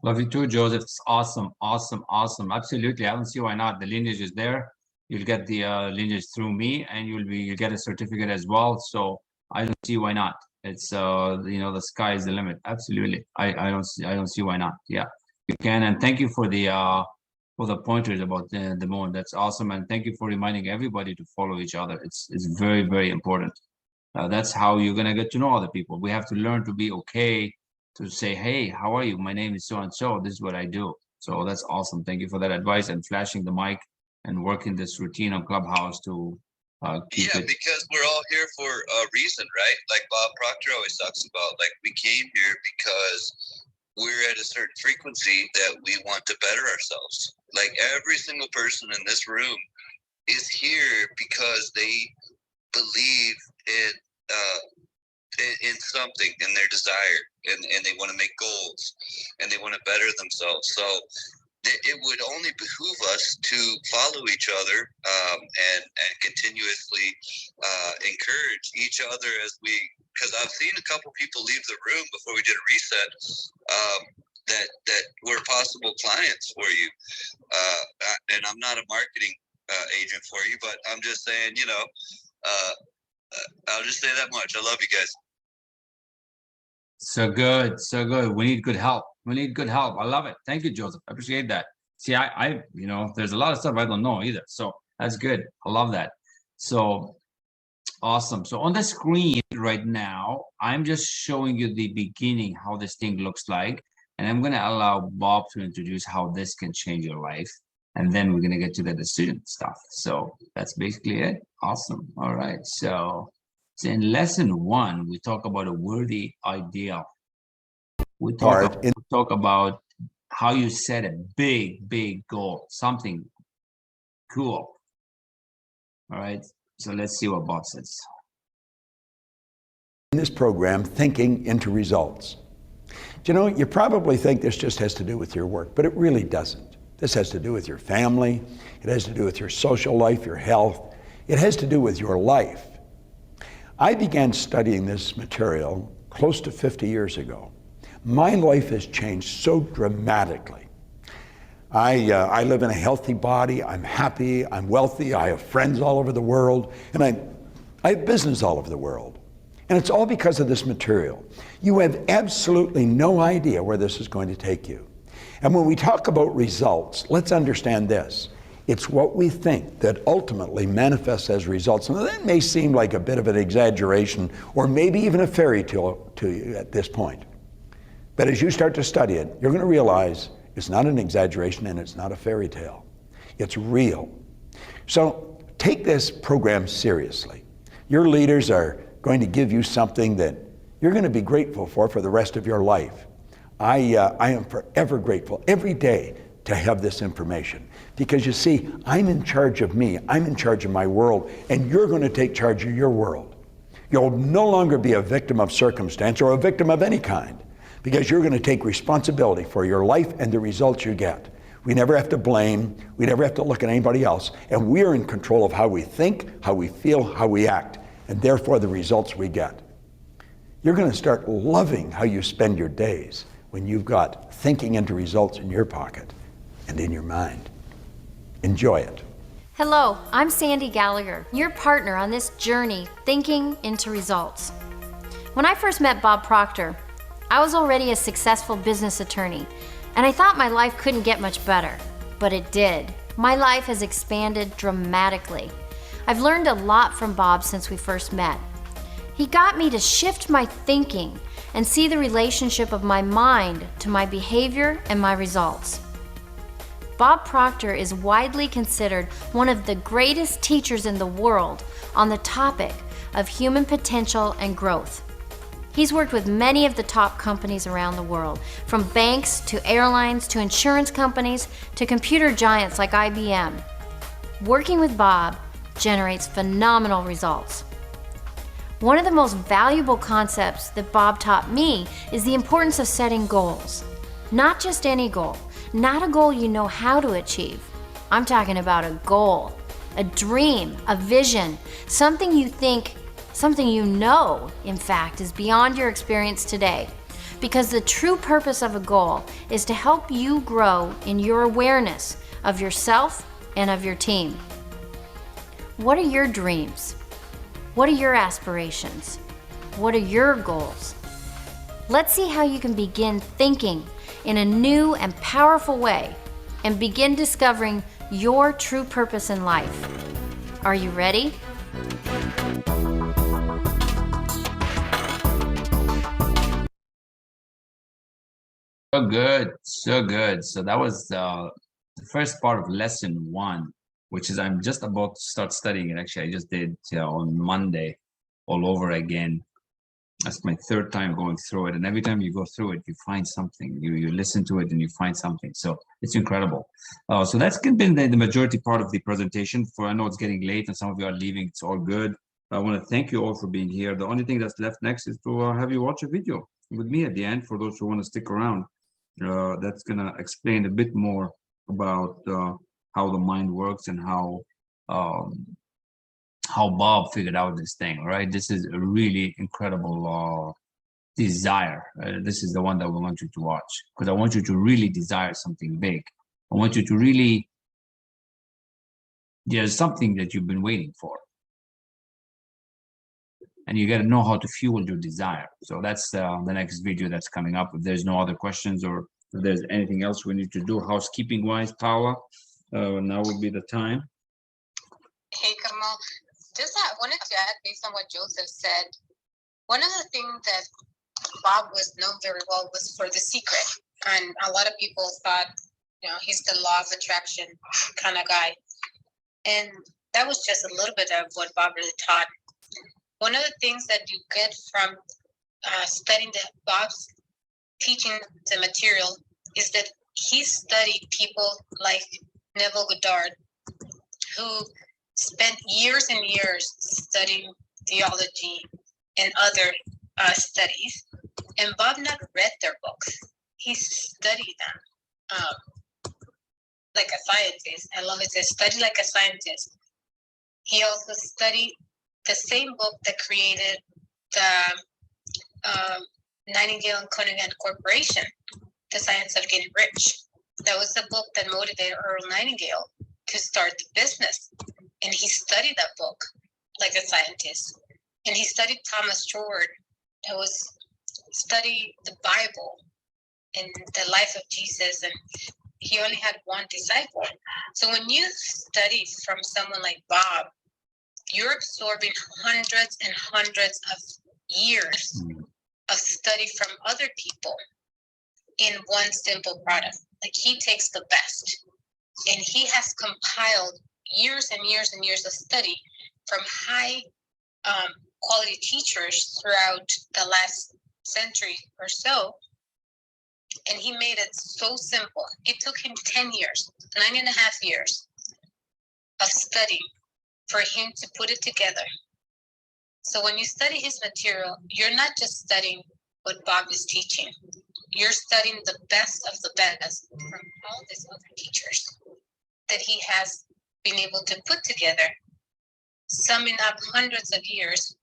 Love you too, Joseph. It's awesome, awesome, awesome. Absolutely. I don't see why not. The lineage is there. You'll get the lineage through me, and you'll get a certificate as well. So I don't see why not. It's the sky is the limit. Absolutely. I don't see why not. Yeah, you can. And thank you for the pointers about the moon. That's awesome. And thank you for reminding everybody to follow each other. It's very, very important. That's how you're gonna get to know other people. We have to learn to be okay to say, hey, how are you? My name is so and so. This is what I do. So that's awesome. Thank you for that advice and flashing the mic and working this routine on Clubhouse to keep it. Because we're all here for a reason, right? Like Bob Proctor always talks about, like we came here because we're at a certain frequency that we want to better ourselves. Like every single person in this room is here because they believe in something, in their desire, and they want to make goals and they want to better themselves. So it would only behoove us to follow each other and continuously encourage each other because I've seen a couple people leave the room before we did a reset that were possible clients for you. And I'm not a marketing agent for you, but I'm just saying, I'll just say that much. I love you guys. So good, so good. We need good help. We need good help. I love it. Thank you, Joseph. I appreciate that. See, I there's a lot of stuff I don't know either. So that's good. I love that. So awesome. So on the screen right now, I'm just showing you the beginning, how this thing looks like. And I'm going to allow Bob to introduce how this can change your life. And then we're going to get to the decision stuff. So that's basically it. Awesome. All right. So in lesson 1, we talk about a worthy ideal. We talk about how you set a big goal, something cool. All right. So let's see what Bob says. In this program, thinking into results. You probably think this just has to do with your work, but it really doesn't. This has to do with your family. It has to do with your social life, your health. It has to do with your life. I began studying this material close to 50 years ago. My life has changed so dramatically. I live in a healthy body. I'm happy. I'm wealthy. I have friends all over the world. And I have business all over the world. And it's all because of this material. You have absolutely no idea where this is going to take you. And when we talk about results, let's understand this. It's what we think that ultimately manifests as results. Now, that may seem like a bit of an exaggeration or maybe even a fairy tale to you at this point. But as you start to study it, you're going to realize it's not an exaggeration and it's not a fairy tale. It's real. So take this program seriously. Your leaders are going to give you something that you're going to be grateful for the rest of your life. I am forever grateful every day to have this information. Because you see, I'm in charge of me, I'm in charge of my world, and you're going to take charge of your world. You'll no longer be a victim of circumstance or a victim of any kind, because you're going to take responsibility for your life and the results you get. We never have to blame, we never have to look at anybody else, and we're in control of how we think, how we feel, how we act, and therefore the results we get. You're going to start loving how you spend your days when you've got thinking into results in your pocket and in your mind. Enjoy it. Hello, I'm Sandy Gallagher, your partner on this journey, thinking into results. When I first met Bob Proctor, I was already a successful business attorney, and I thought my life couldn't get much better, but it did. My life has expanded dramatically. I've learned a lot from Bob since we first met. He got me to shift my thinking and see the relationship of my mind to my behavior and my results. Bob Proctor is widely considered one of the greatest teachers in the world on the topic of human potential and growth. He's worked with many of the top companies around the world, from banks to airlines to insurance companies to computer giants like IBM. Working with Bob generates phenomenal results. One of the most valuable concepts that Bob taught me is the importance of setting goals. Not just any goal, not a goal you know how to achieve. I'm talking about a goal, a dream, a vision, something you think, something you know, in fact, is beyond your experience today. Because the true purpose of a goal is to help you grow in your awareness of yourself and of your team. What are your dreams? What are your aspirations? What are your goals? Let's see how you can begin thinking in a new and powerful way and begin discovering your true purpose in life. Are you ready? So good, so good. So that was the first part of lesson 1, which is I'm just about to start studying it. Actually, I just did on Monday all over again. That's my 3rd time going through it. And every time you go through it, you find something. You listen to it and you find something. So it's incredible. So that's been the majority part of the presentation. I know it's getting late and some of you are leaving. It's all good. I want to thank you all for being here. The only thing that's left next is to have you watch a video with me at the end for those who want to stick around. That's going to explain a bit more about how the mind works and how Bob figured out this thing, right? This is a really incredible desire. This is the one that we want you to watch, because I want you to really desire something big. I want you to really, there's something that you've been waiting for. And you got to know how to fuel your desire. So that's the next video that's coming up. If there's no other questions or if there's anything else we need to do housekeeping wise, Paula, now would be the time. Hey, Kamal. Just I wanted to add, based on what Joseph said, one of the things that Bob was known very well was for The Secret. And a lot of people thought, he's the law of attraction kind of guy. And that was just a little bit of what Bob really taught. One of the things that you get from studying Bob's teaching the material is that he studied people like Neville Goddard, who spent years and years studying theology and other studies. And Bob not read their books. He studied them like a scientist. I love it. It says, study like a scientist. He also studied the same book that created the Nightingale and Cunningham Corporation, The Science of Getting Rich. That was the book that motivated Earl Nightingale to start the business. And he studied that book like a scientist. And he studied Thomas Troward, who studied the Bible and the life of Jesus. And he only had one disciple. So when you study from someone like Bob, you're absorbing hundreds and hundreds of years of study from other people in one simple product. Like, he takes the best, and he has compiled years and years and years of study from high quality teachers throughout the last century or so. And he made it so simple. It took him 10 years, 9.5 years of study for him to put it together. So when you study his material, you're not just studying what Bob is teaching. You're studying the best of the best from all these other teachers that he has been able to put together, summing up hundreds of years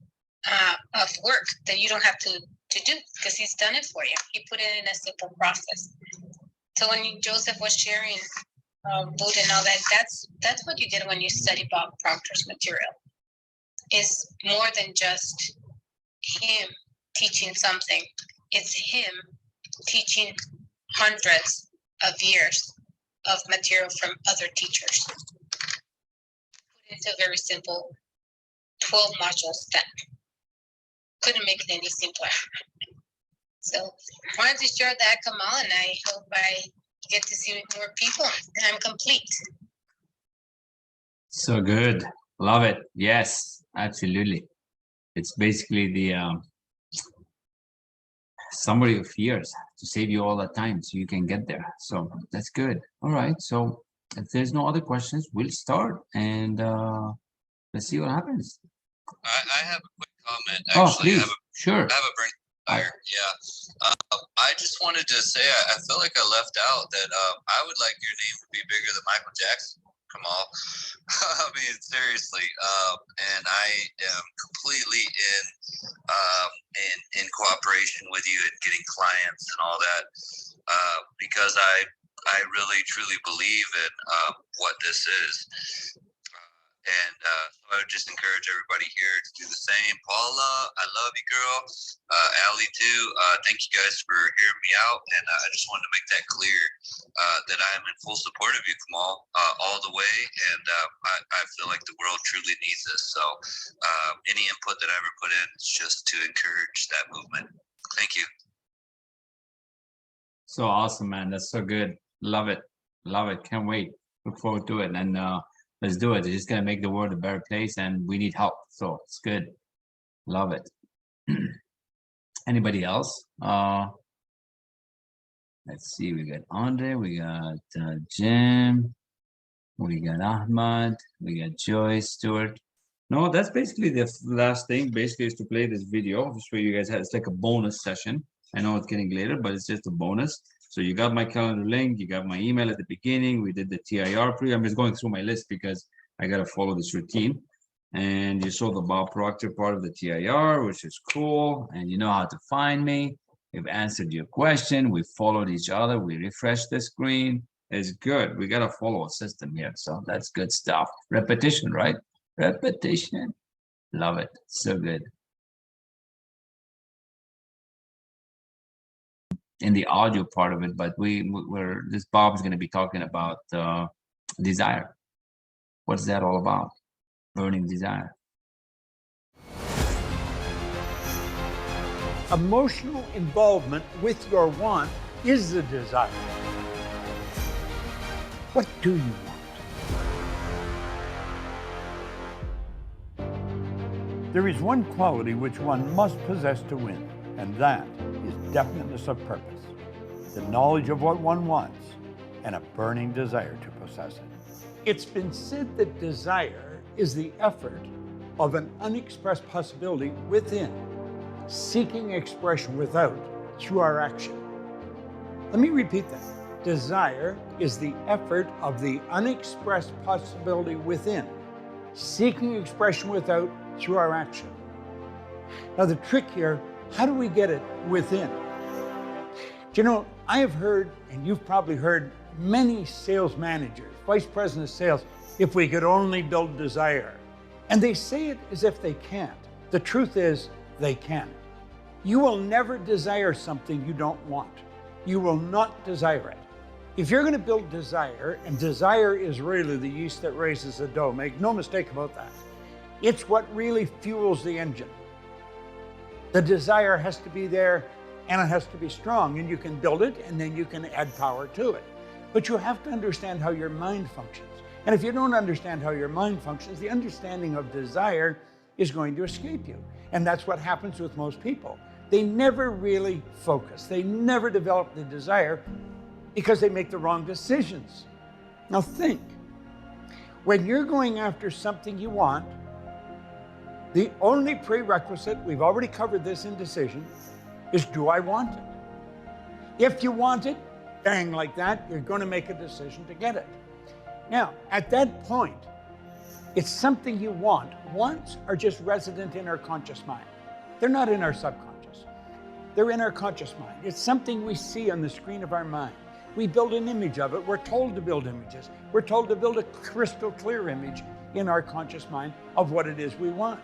of work that you don't have to do, because he's done it for you. He put it in a simple process. So when Joseph was sharing boot and all that. That's what you get when you study Bob Proctor's material. Is more than just him teaching something. It's him teaching hundreds of years of material from other teachers. Put into a very simple 12 modules that couldn't make it any simpler. So wanted to share that, Kamal, and I hope I get to see more people and I'm complete. So good. Love it. Yes, absolutely. It's basically the summary of years to save you all that time so you can get there. So that's good. All right. So if there's no other questions, we'll start and let's see what happens. I have a quick comment. Oh, Actually, please. Sure. I have a burning desire. Yeah. I just wanted to say I feel like I left out that I would like your name to be bigger than Michael Jackson. Kamal. I mean, seriously. And I am completely in cooperation with you and getting clients and all that because I really truly believe in what this is. And so I would just encourage everybody here to do the same. Paula, I love you, girl. Allie, too. Thank you guys for hearing me out. And I just wanted to make that clear that I am in full support of you, Kamal, all the way. And I feel like the world truly needs this. So any input that I ever put in is just to encourage that movement. Thank you. So awesome, man. That's so good. Love it. Love it. Can't wait. Look forward to it. And let's do it. It's just going to make the world a better place and we need help. So it's good. Love it. Anybody else? Let's see. We got Andre. We got Jim. We got Ahmad. We got Joyce, Stewart. No, that's basically the last thing. Basically is to play this video. Just so you guys have, it's like a bonus session. I know it's getting later, but it's just a bonus. So you got my calendar link, you got my email at the beginning. We did the TIR pre. I'm just going through my list because I got to follow this routine. And you saw the Bob Proctor part of the TIR, which is cool. And you know how to find me. We've answered your question. We followed each other. We refreshed the screen. It's good. We got to follow a system here. So that's good stuff. Repetition, right? Repetition. Love it. So good. In the audio part of it, but this Bob is going to be talking about desire. What's that all about? Burning desire. Emotional involvement with your want is the desire. What do you want? There is one quality which one must possess to win, and that is definiteness of purpose, the knowledge of what one wants, and a burning desire to possess it. It's been said that desire is the effort of an unexpressed possibility within, seeking expression without through our action. Let me repeat that. Desire is the effort of the unexpressed possibility within, seeking expression without through our action. Now the trick here, how do we get it within? Do you know, I have heard, and you've probably heard, many sales managers, vice presidents of sales, if we could only build desire. And they say it as if they can't. The truth is, they can. You will never desire something you don't want. You will not desire it. If you're going to build desire, and desire is really the yeast that raises the dough, make no mistake about that. It's what really fuels the engine. The desire has to be there and it has to be strong, and you can build it and then you can add power to it. But you have to understand how your mind functions. And if you don't understand how your mind functions, the understanding of desire is going to escape you. And that's what happens with most people. They never really focus. They never develop the desire because they make the wrong decisions. Now think, when you're going after something you want, the only prerequisite, we've already covered this in decision, is do I want it? If you want it, bang, like that, you're going to make a decision to get it. Now, at that point, it's something you want. Wants are just resident in our conscious mind. They're not in our subconscious. They're in our conscious mind. It's something we see on the screen of our mind. We build an image of it. We're told to build images. We're told to build a crystal clear image in our conscious mind of what it is we want.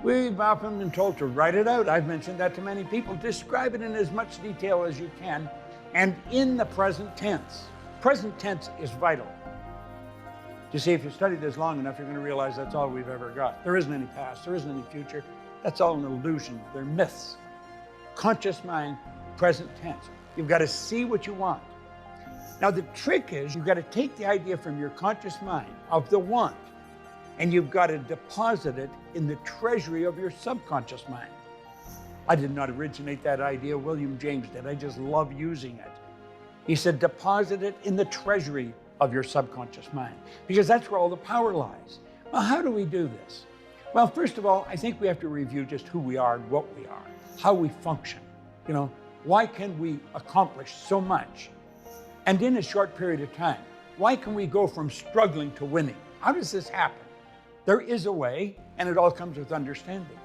We've often been told to write it out. I've mentioned that to many people. Describe it in as much detail as you can and in the present tense. Present tense is vital. You see, if you study this long enough, you're going to realize that's all we've ever got. There isn't any past. There isn't any future. That's all an illusion. They're myths. Conscious mind, present tense. You've got to see what you want. Now, the trick is you've got to take the idea from your conscious mind of the want, and you've got to deposit it in the treasury of your subconscious mind. I did not originate that idea. William James did. I just love using it. He said, deposit it in the treasury of your subconscious mind, because that's where all the power lies. Well, how do we do this? Well, first of all, I think we have to review just who we are and what we are, how we function. You know, why can we accomplish so much? And in a short period of time, why can we go from struggling to winning? How does this happen? There is a way, and it all comes with understanding.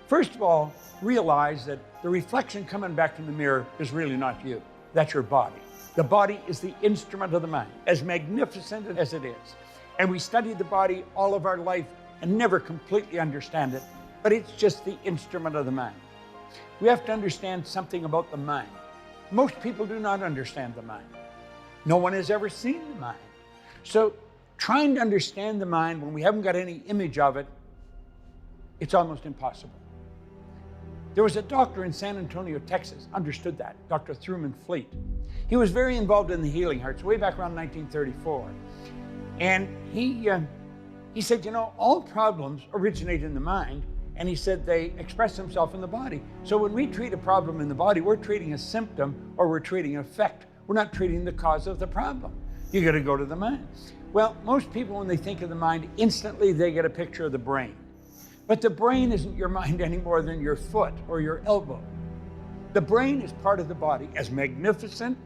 First of all, realize that the reflection coming back from the mirror is really not you. That's your body. The body is the instrument of the mind, as magnificent as it is. And we study the body all of our life and never completely understand it, but it's just the instrument of the mind. We have to understand something about the mind. Most people do not understand the mind. No one has ever seen the mind. So trying to understand the mind when we haven't got any image of it, it's almost impossible. There was a doctor in San Antonio, Texas, understood that, Dr. Thurman Fleet. He was very involved in the healing arts way back around 1934. And he said, you know, all problems originate in the mind, and he said they express themselves in the body. So when we treat a problem in the body, we're treating a symptom or we're treating an effect. We're not treating the cause of the problem. You got to go to the mind. Well, most people, when they think of the mind, instantly they get a picture of the brain. But the brain isn't your mind any more than your foot or your elbow. The brain is part of the body, as magnificent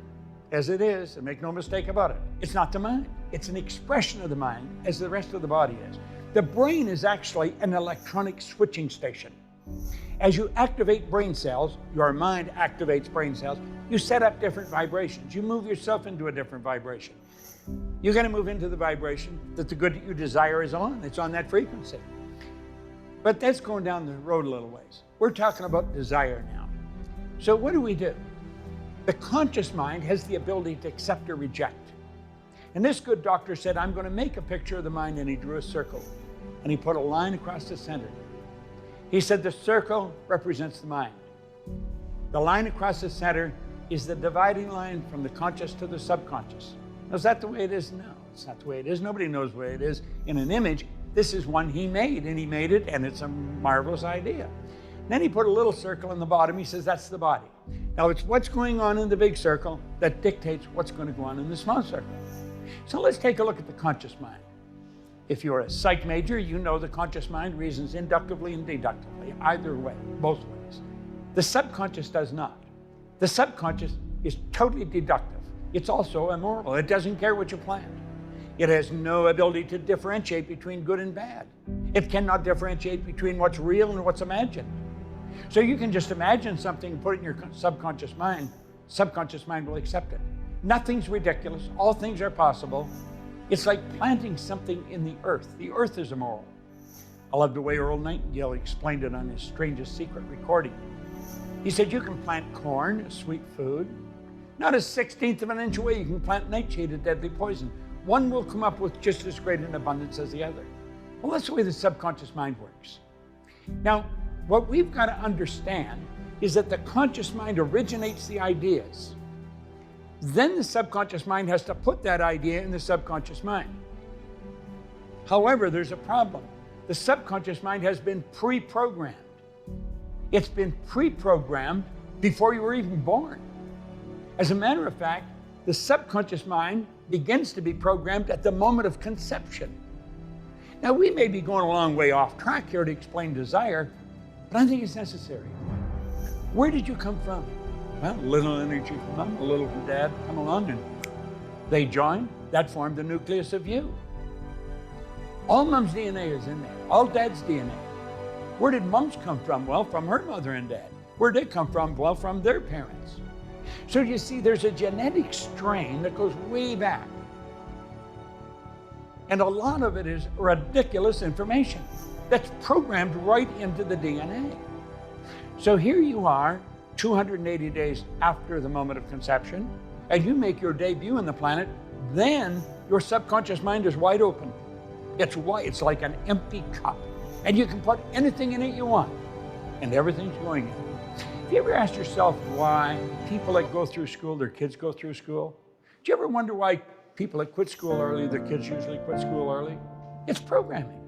as it is, and make no mistake about it. It's not the mind. It's an expression of the mind as the rest of the body is. The brain is actually an electronic switching station. As you activate brain cells, your mind activates brain cells, you set up different vibrations. You move yourself into a different vibration. You got to move into the vibration that the good that you desire is on. It's on that frequency. But that's going down the road a little ways. We're talking about desire now. So what do? The conscious mind has the ability to accept or reject. And this good doctor said, I'm going to make a picture of the mind, and he drew a circle. And he put a line across the center. He said the circle represents the mind. The line across the center is the dividing line from the conscious to the subconscious. Now, is that the way it is? No, it's not the way it is. Nobody knows the way it is in an image. This is one he made, and he made it, and it's a marvelous idea. Then he put a little circle in the bottom. He says that's the body. Now, it's what's going on in the big circle that dictates what's going to go on in the small circle. So let's take a look at the conscious mind. If you're a psych major, you know the conscious mind reasons inductively and deductively, either way, both ways. The subconscious does not. The subconscious is totally deductive. It's also immoral. It doesn't care what you planned. It has no ability to differentiate between good and bad. It cannot differentiate between what's real and what's imagined. So you can just imagine something and put it in your subconscious mind will accept it. Nothing's ridiculous. All things are possible. It's like planting something in the earth. The earth is immoral. I love the way Earl Nightingale explained it on his Strangest Secret recording. He said, you can plant corn, a sweet food. Not a 16th of an inch away, you can plant nightshade, a deadly poison. One will come up with just as great an abundance as the other. Well, that's the way the subconscious mind works. Now, what we've got to understand is that the conscious mind originates the ideas. Then the subconscious mind has to put that idea in the subconscious mind. However, there's a problem. The subconscious mind has been pre-programmed. It's been pre-programmed before you were even born. As a matter of fact, the subconscious mind begins to be programmed at the moment of conception. Now, we may be going a long way off track here to explain desire, but I think it's necessary. Where did you come from? Well, a little energy from mom, a little from dad, come along, and they joined. That formed the nucleus of you. All mom's DNA is in there, all dad's DNA. Where did mom's come from? Well, from her mother and dad. Where did they come from? Well, from their parents. So you see, there's a genetic strain that goes way back. And a lot of it is ridiculous information that's programmed right into the DNA. So here you are, 280 days after the moment of conception, and you make your debut on the planet, then your subconscious mind is wide open. It's wide, it's like an empty cup, and you can put anything in it you want, and everything's going in. Have you ever asked yourself why people that go through school, their kids go through school? Do you ever wonder why people that quit school early, their kids usually quit school early? It's programming.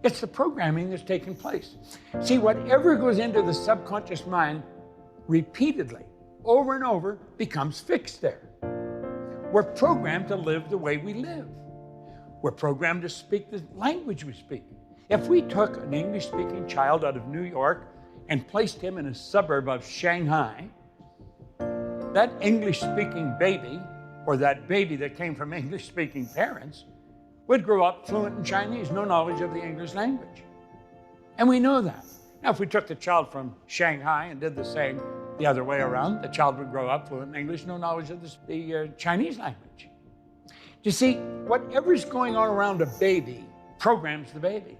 It's the programming that's taking place. See, whatever goes into the subconscious mind repeatedly, over and over, becomes fixed there. We're programmed to live the way we live. We're programmed to speak the language we speak. If we took an English-speaking child out of New York and placed him in a suburb of Shanghai, that English-speaking baby, or that baby that came from English-speaking parents, would grow up fluent in Chinese, no knowledge of the English language. And we know that. Now, if we took the child from Shanghai and did the same the other way around, the child would grow up fluent in English, no knowledge of the Chinese language. You see, whatever's going on around a baby programs the baby.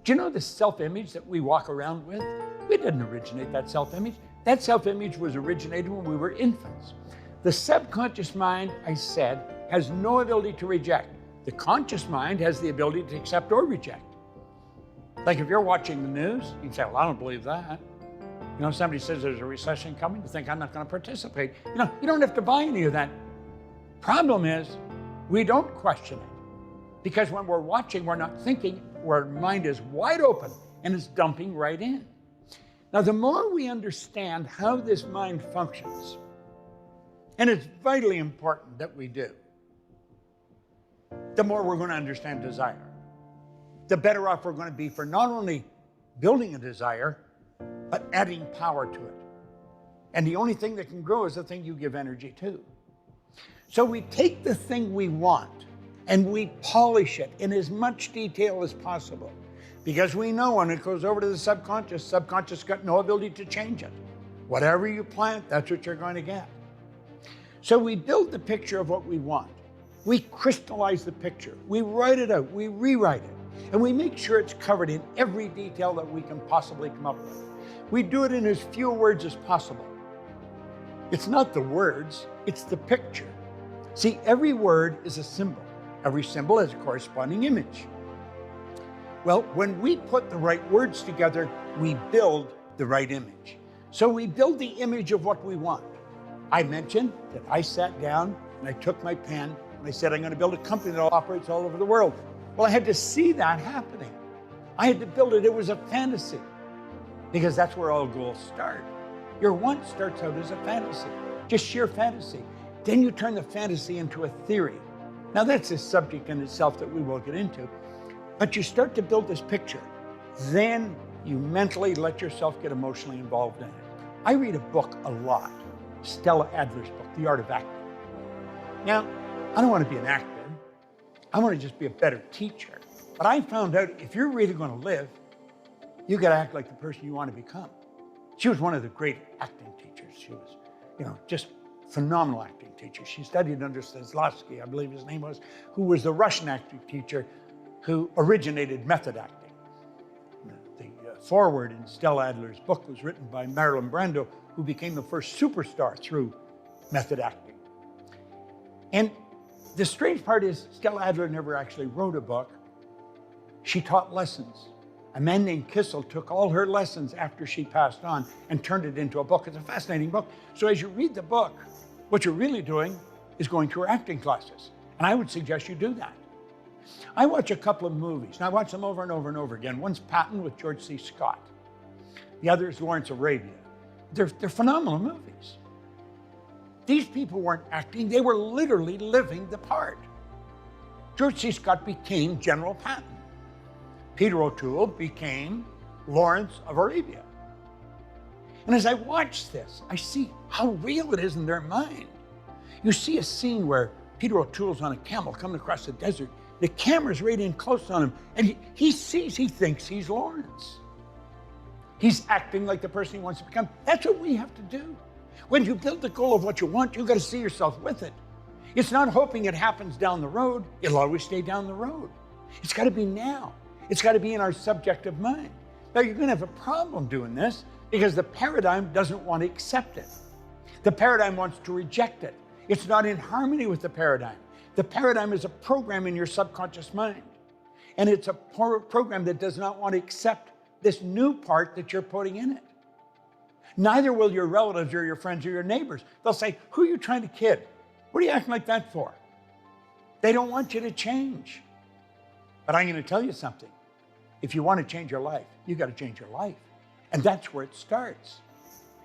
Do you know the self-image that we walk around with? We didn't originate that self-image. That self-image was originated when we were infants. The subconscious mind, I said, has no ability to reject. The conscious mind has the ability to accept or reject. Like if you're watching the news, you can say, well, I don't believe that. You know, somebody says there's a recession coming, you think I'm not going to participate. You know, you don't have to buy any of that. Problem is, we don't question it. Because when we're watching, we're not thinking, our mind is wide open and it's dumping right in. Now, the more we understand how this mind functions, and it's vitally important that we do, the more we're going to understand desire. The better off we're going to be for not only building a desire, but adding power to it. And the only thing that can grow is the thing you give energy to. So we take the thing we want and we polish it in as much detail as possible. Because we know when it goes over to the subconscious got no ability to change it. Whatever you plant, that's what you're going to get. So we build the picture of what we want. We crystallize the picture. We write it out. We rewrite it. And we make sure it's covered in every detail that we can possibly come up with. We do it in as few words as possible. It's not the words, it's the picture. See, every word is a symbol. Every symbol has a corresponding image. Well, when we put the right words together, we build the right image. So we build the image of what we want. I mentioned that I sat down and I took my pen and I said, I'm going to build a company that operates all over the world. Well, I had to see that happening. I had to build it. It was a fantasy, because that's where all goals start. Your want starts out as a fantasy, just sheer fantasy. Then you turn the fantasy into a theory. Now, that's a subject in itself that we will get into. But you start to build this picture. Then you mentally let yourself get emotionally involved in it. I read a book a lot, Stella Adler's book, The Art of Acting. Now, I don't want to be an actor. I want to just be a better teacher. But I found out if you're really going to live, you got to act like the person you want to become. She was one of the great acting teachers. She was, just phenomenal acting teacher. She studied under El-Rassi, I believe his name was, who was the Russian acting teacher who originated method acting. The foreword in Stella Adler's book was written by Marlon Brando, who became the first superstar through method acting. And the strange part is Stella Adler never actually wrote a book. She taught lessons. A man named Kissel took all her lessons after she passed on and turned it into a book. It's a fascinating book. So as you read the book, what you're really doing is going to her acting classes. And I would suggest you do that. I watch a couple of movies, and I watch them over and over and over again. One's Patton with George C. Scott. The other is Lawrence Arabia. They're phenomenal movies. These people weren't acting, they were literally living the part. George C. Scott became General Patton. Peter O'Toole became Lawrence of Arabia. And as I watch this, I see how real it is in their mind. You see a scene where Peter O'Toole's on a camel coming across the desert. The camera's right in close on him, and he thinks he's Lawrence. He's acting like the person he wants to become. That's what we have to do. When you build the goal of what you want, you've got to see yourself with it. It's not hoping it happens down the road. It'll always stay down the road. It's got to be now. It's got to be in our subjective mind. Now, you're going to have a problem doing this because the paradigm doesn't want to accept it. The paradigm wants to reject it. It's not in harmony with the paradigm. The paradigm is a program in your subconscious mind. And it's a program that does not want to accept this new part that you're putting in it. Neither will your relatives or your friends or your neighbors. They'll say, who are you trying to kid? What are you acting like that for? They don't want you to change. But I'm going to tell you something. If you want to change your life, you got to change your life. And that's where it starts.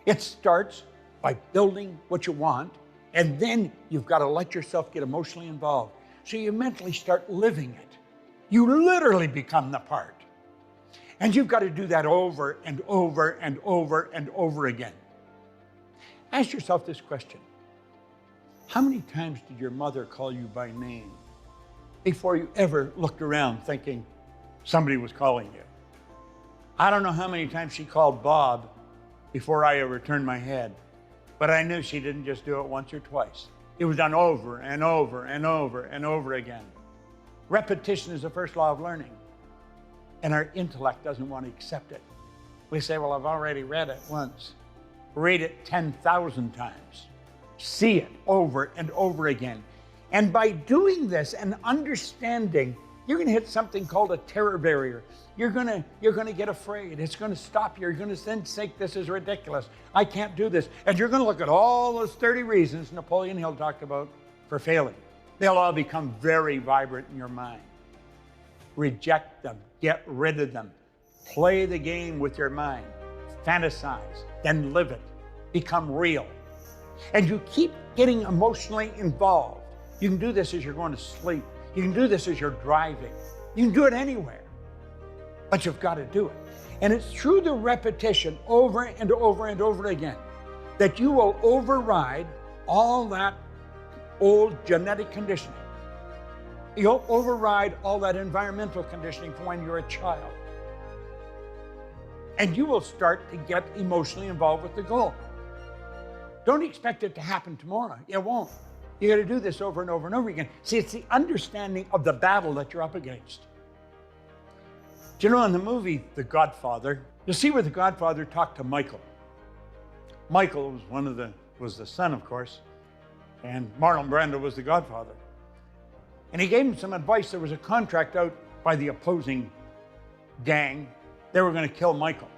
It starts by building what you want, and then you've got to let yourself get emotionally involved. So you mentally start living it. You literally become the part. And you've got to do that over and over and over and over again. Ask yourself this question. How many times did your mother call you by name before you ever looked around thinking somebody was calling you? I don't know how many times she called Bob before I ever turned my head, but I knew she didn't just do it once or twice. It was done over and over and over and over again. Repetition is the first law of learning, and our intellect doesn't want to accept it. We say, well, I've already read it once. Read it 10,000 times. See it over and over again. And by doing this and understanding, you're going to hit something called a terror barrier. You're going to get afraid. It's going to stop you. You're going to then think this is ridiculous. I can't do this. And you're going to look at all those 30 reasons Napoleon Hill talked about for failing. They'll all become very vibrant in your mind. Reject them. Get rid of them. Play the game with your mind. Fantasize. Then live it. Become real. And you keep getting emotionally involved. You can do this as you're going to sleep. You can do this as you're driving. You can do it anywhere. But you've got to do it. And it's through the repetition over and over and over again that you will override all that old genetic conditioning. You'll override all that environmental conditioning from when you're a child. And you will start to get emotionally involved with the goal. Don't expect it to happen tomorrow. It won't. You got to do this over and over and over again. See, it's the understanding of the battle that you're up against. Do you know in the movie The Godfather, you see where the Godfather talked to Michael. Michael was the son, of course, and Marlon Brando was the Godfather. And he gave him some advice. There was a contract out by the opposing gang. They were going to kill Michael.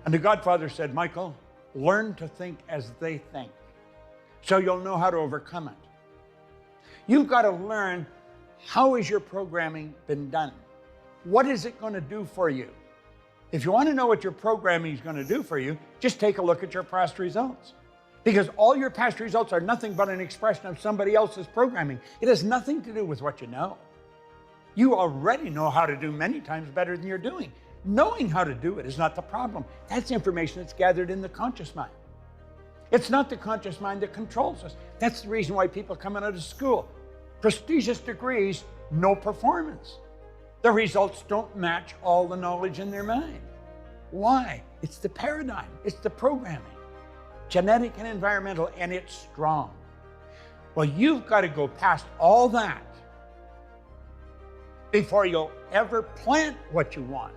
And the Godfather said, Michael, learn to think as they think, so you'll know how to overcome it. You've got to learn, how has your programming been done? What is it going to do for you? If you want to know what your programming is going to do for you, just take a look at your past results. Because all your past results are nothing but an expression of somebody else's programming. It has nothing to do with what you know. You already know how to do many times better than you're doing. Knowing how to do it is not the problem. That's information that's gathered in the conscious mind. It's not the conscious mind that controls us. That's the reason why people coming out of school, prestigious degrees, no performance. The results don't match all the knowledge in their mind. Why? It's the paradigm. It's the programming. Genetic and environmental, and it's strong. Well, you've got to go past all that before you'll ever plant what you want.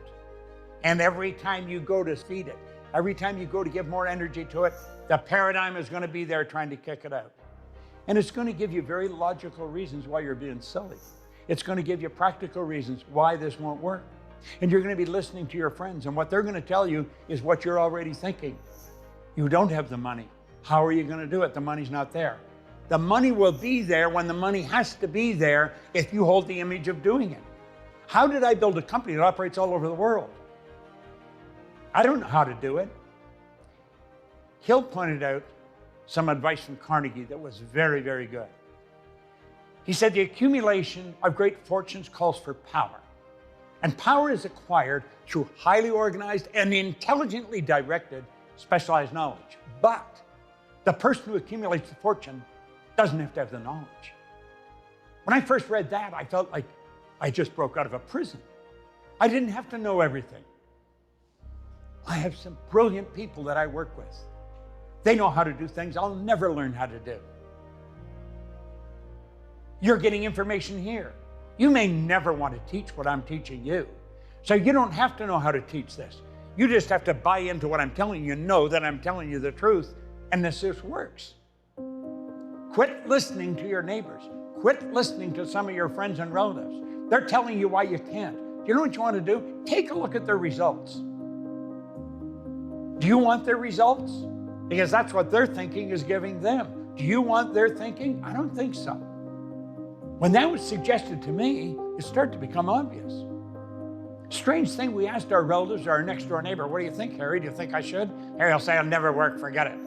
And every time you go to feed it, every time you go to give more energy to it, the paradigm is going to be there trying to kick it out. And it's going to give you very logical reasons why you're being silly. It's going to give you practical reasons why this won't work. And you're going to be listening to your friends, and what they're going to tell you is what you're already thinking. You don't have the money. How are you going to do it? The money's not there. The money will be there when the money has to be there if you hold the image of doing it. How did I build a company that operates all over the world? I don't know how to do it. Hill pointed out some advice from Carnegie that was very, very good. He said the accumulation of great fortunes calls for power. And power is acquired through highly organized and intelligently directed specialized knowledge. But the person who accumulates the fortune doesn't have to have the knowledge. When I first read that, I felt like I just broke out of a prison. I didn't have to know everything. I have some brilliant people that I work with. They know how to do things I'll never learn how to do. You're getting information here. You may never want to teach what I'm teaching you. So you don't have to know how to teach this. You just have to buy into what I'm telling you, know that I'm telling you the truth, and this just works. Quit listening to your neighbors. Quit listening to some of your friends and relatives. They're telling you why you can't. You know what you want to do? Take a look at their results. Do you want their results? Because that's what their thinking is giving them. Do you want their thinking? I don't think so. When that was suggested to me, it started to become obvious. Strange thing, we asked our relatives, our next door neighbor, what do you think, Harry? Do you think I should? Harry will say, it'll never work, forget it.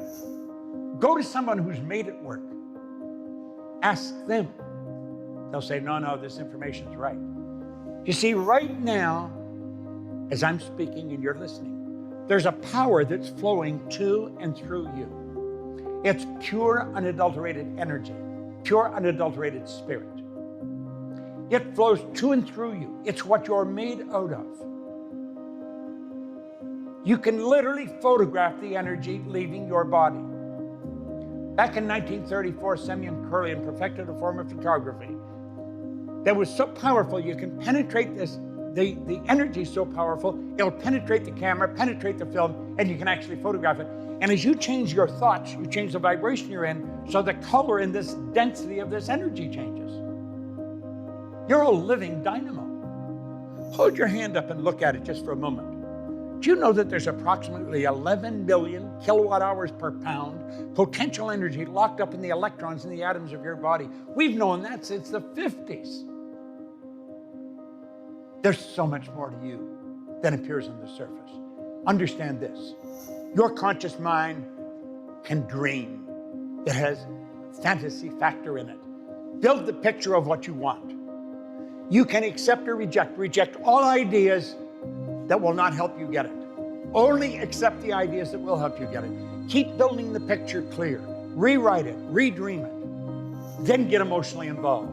Go to someone who's made it work. Ask them. They'll say, no, this information's right. You see, right now, as I'm speaking and you're listening, there's a power that's flowing to and through you. It's pure, unadulterated energy, pure, unadulterated spirit. It flows to and through you. It's what you're made out of. You can literally photograph the energy leaving your body. Back in 1934, Semyon Kurlian perfected a form of photography that was so powerful you can penetrate this. The energy is so powerful, it'll penetrate the camera, penetrate the film, and you can actually photograph it. And as you change your thoughts, you change the vibration you're in, so the color and this density of this energy changes. You're a living dynamo. Hold your hand up and look at it just for a moment. Do you know that there's approximately 11 billion kilowatt hours per pound potential energy locked up in the electrons in the atoms of your body? We've known that since the 50s. There's so much more to you than appears on the surface. Understand this. Your conscious mind can dream. It has fantasy factor in it. Build the picture of what you want. You can accept or reject all ideas that will not help you get it. Only accept the ideas that will help you get it. Keep building the picture clear. Rewrite it, redream it. Then get emotionally involved.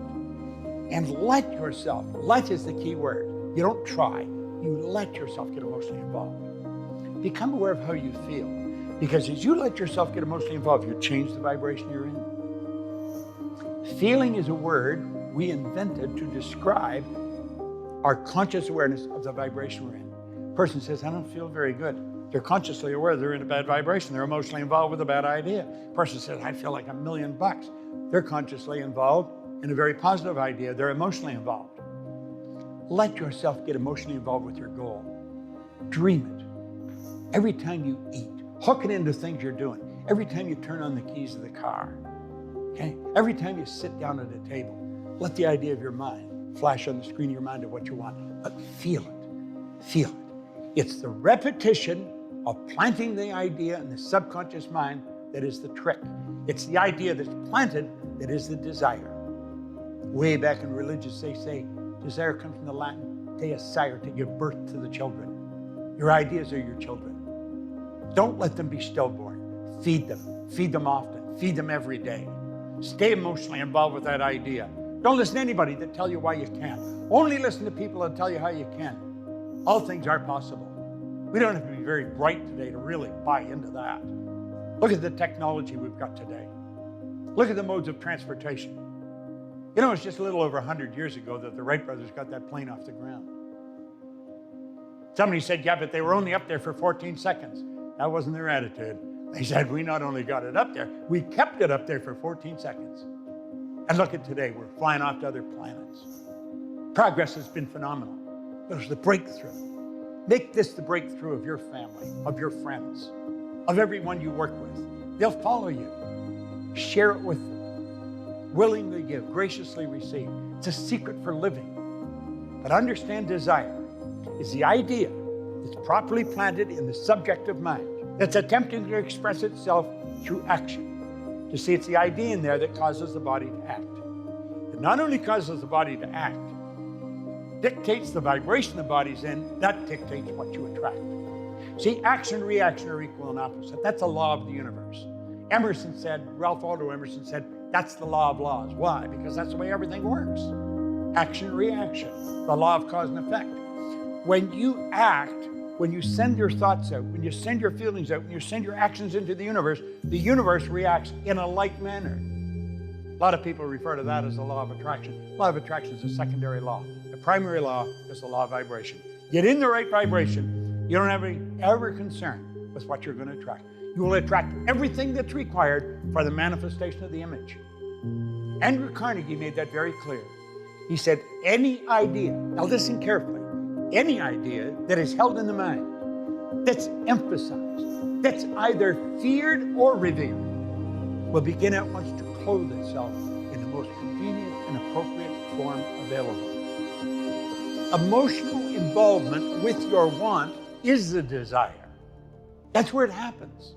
And let yourself, let is the key word. You don't try, you let yourself get emotionally involved. Become aware of how you feel. Because as you let yourself get emotionally involved, you change the vibration you're in. Feeling is a word we invented to describe our conscious awareness of the vibration we're in. Person says, I don't feel very good. They're consciously aware they're in a bad vibration. They're emotionally involved with a bad idea. Person says, I feel like $1,000,000. They're consciously involved in a very positive idea. They're emotionally involved. Let yourself get emotionally involved with your goal. Dream it. Every time you eat, hook it into things you're doing. Every time you turn on the keys of the car, okay? Every time you sit down at a table, let the idea of your mind flash on the screen of your mind of what you want, but feel it, feel it. It's the repetition of planting the idea in the subconscious mind that is the trick. It's the idea that's planted that is the desire. Way back in religious, they say, desire comes from the Latin, deisire, to give birth to the children. Your ideas are your children. Don't let them be stillborn. Feed them often, feed them every day. Stay emotionally involved with that idea. Don't listen to anybody that tell you why you can't. Only listen to people that tell you how you can. All things are possible. We don't have to be very bright today to really buy into that. Look at the technology we've got today. Look at the modes of transportation. You know, it's just a little over 100 years ago that the Wright brothers got that plane off the ground. Somebody said, yeah, but they were only up there for 14 seconds. That wasn't their attitude. They said, we not only got it up there, we kept it up there for 14 seconds. And look at today, we're flying off to other planets. Progress has been phenomenal. There's the breakthrough. Make this the breakthrough of your family, of your friends, of everyone you work with. They'll follow you. Share it with them. Willingly give, graciously receive. It's a secret for living. But understand desire is the idea that's properly planted in the subjective mind that's attempting to express itself through action. You see, it's the idea in there that causes the body to act. It not only causes the body to act, dictates the vibration the body's in, that dictates what you attract. See, action and reaction are equal and opposite. That's a law of the universe. Emerson said, Ralph Waldo Emerson said, that's the law of laws. Why? Because that's the way everything works. Action, reaction, the law of cause and effect. When you act, when you send your thoughts out, when you send your feelings out, when you send your actions into the universe reacts in a like manner. A lot of people refer to that as the law of attraction. Law of attraction is a secondary law. The primary law is the law of vibration. Get in the right vibration, you don't have any ever concern with what you're going to attract. You will attract everything that's required for the manifestation of the image. Andrew Carnegie made that very clear. He said, any idea, now listen carefully, any idea that is held in the mind, that's emphasized, that's either feared or revered, will begin at once to clothe itself in the most convenient and appropriate form available. Emotional involvement with your want is the desire. That's where it happens.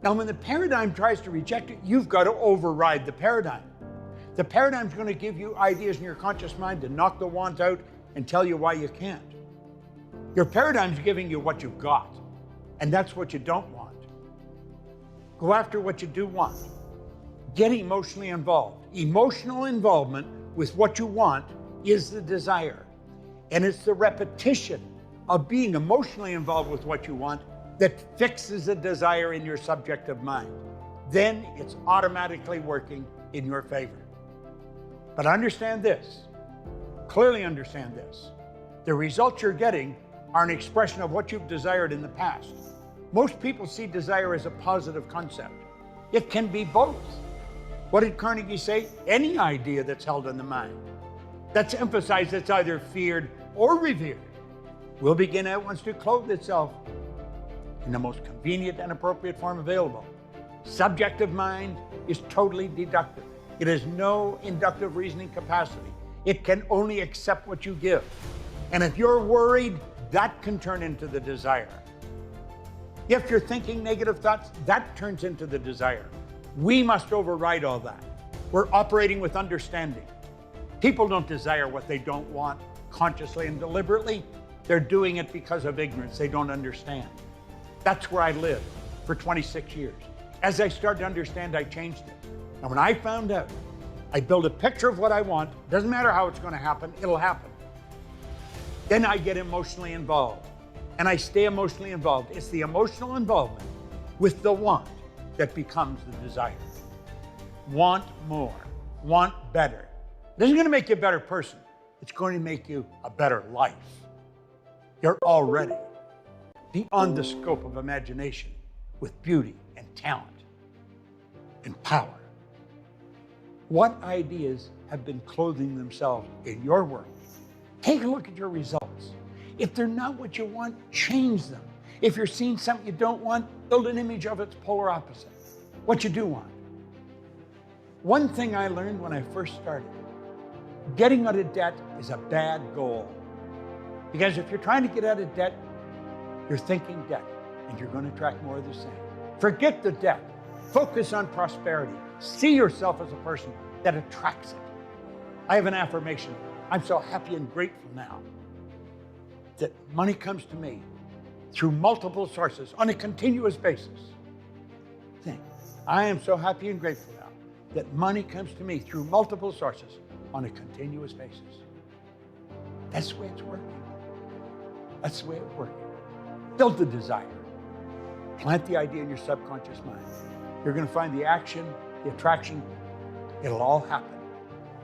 Now, when the paradigm tries to reject it, you've got to override the paradigm. The paradigm's going to give you ideas in your conscious mind to knock the want out and tell you why you can't. Your paradigm's giving you what you've got, and that's what you don't want. Go after what you do want. Get emotionally involved. Emotional involvement with what you want is the desire. And it's the repetition of being emotionally involved with what you want that fixes a desire in your subjective mind. Then it's automatically working in your favor. But understand this, clearly understand this. The results you're getting are an expression of what you've desired in the past. Most people see desire as a positive concept. It can be both. What did Carnegie say? Any idea that's held in the mind, that's emphasized, that's either feared or revered, will begin at once to clothe itself in the most convenient and appropriate form available. Subjective mind is totally deductive. It has no inductive reasoning capacity. It can only accept what you give. And if you're worried, that can turn into the desire. If you're thinking negative thoughts, that turns into the desire. We must override all that. We're operating with understanding. People don't desire what they don't want consciously and deliberately. They're doing it because of ignorance. They don't understand. That's where I lived for 26 years. As I started to understand, I changed it. And when I found out, I build a picture of what I want. Doesn't matter how it's going to happen, it'll happen. Then I get emotionally involved. And I stay emotionally involved. It's the emotional involvement with the want that becomes the desire. Want more, want better. This is going to make you a better person. It's going to make you a better life. You're already beyond the scope of imagination with beauty and talent and power. What ideas have been clothing themselves in your world? Take a look at your results. If they're not what you want, change them. If you're seeing something you don't want, build an image of its polar opposite, what you do want. One thing I learned when I first started, getting out of debt is a bad goal. Because if you're trying to get out of debt, you're thinking debt, and you're going to attract more of the same. Forget the debt. Focus on prosperity. See yourself as a person that attracts it. I have an affirmation. I'm so happy and grateful now that money comes to me through multiple sources on a continuous basis. Think, I am so happy and grateful now that money comes to me through multiple sources on a continuous basis. That's the way it's working. That's the way it's working. Build the desire. Plant the idea in your subconscious mind. You're going to find the action, the attraction, it'll all happen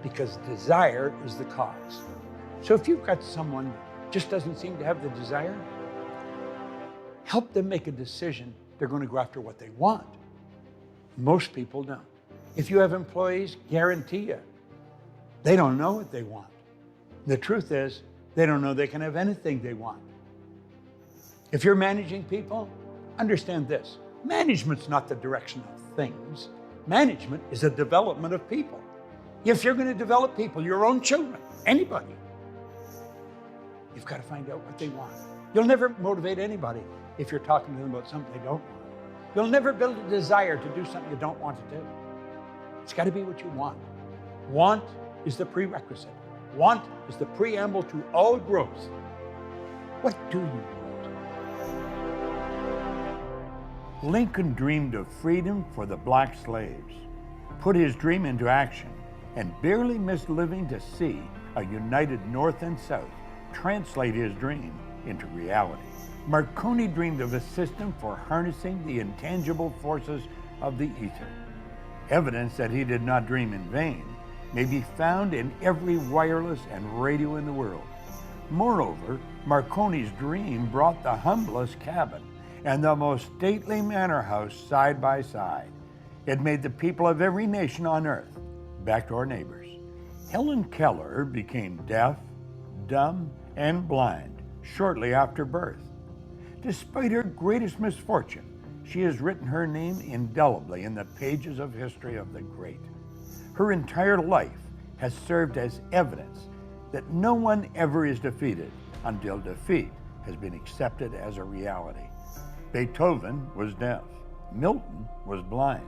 because desire is the cause. So if you've got someone that just doesn't seem to have the desire, help them make a decision they're going to go after what they want. Most people don't. If you have employees, guarantee you, they don't know what they want. The truth is, they don't know they can have anything they want. If you're managing people, understand this. Management's not the direction of things. Management is a development of people. If you're going to develop people, your own children, anybody, you've got to find out what they want. You'll never motivate anybody if you're talking to them about something they don't want. You'll never build a desire to do something you don't want to do. It's got to be what you want. Want is the prerequisite. Want is the preamble to all growth. What do you want? Lincoln dreamed of freedom for the black slaves, put his dream into action, and barely missed living to see a united North and South translate his dream into reality. Marconi dreamed of a system for harnessing the intangible forces of the ether. Evidence that he did not dream in vain may be found in every wireless and radio in the world. Moreover, Marconi's dream brought the humblest cabin and the most stately manor house side by side. It made the people of every nation on earth backdoor neighbors. Helen Keller became deaf, dumb, and blind shortly after birth. Despite her greatest misfortune, she has written her name indelibly in the pages of history of the great. Her entire life has served as evidence that no one ever is defeated until defeat has been accepted as a reality. Beethoven was deaf. Milton was blind.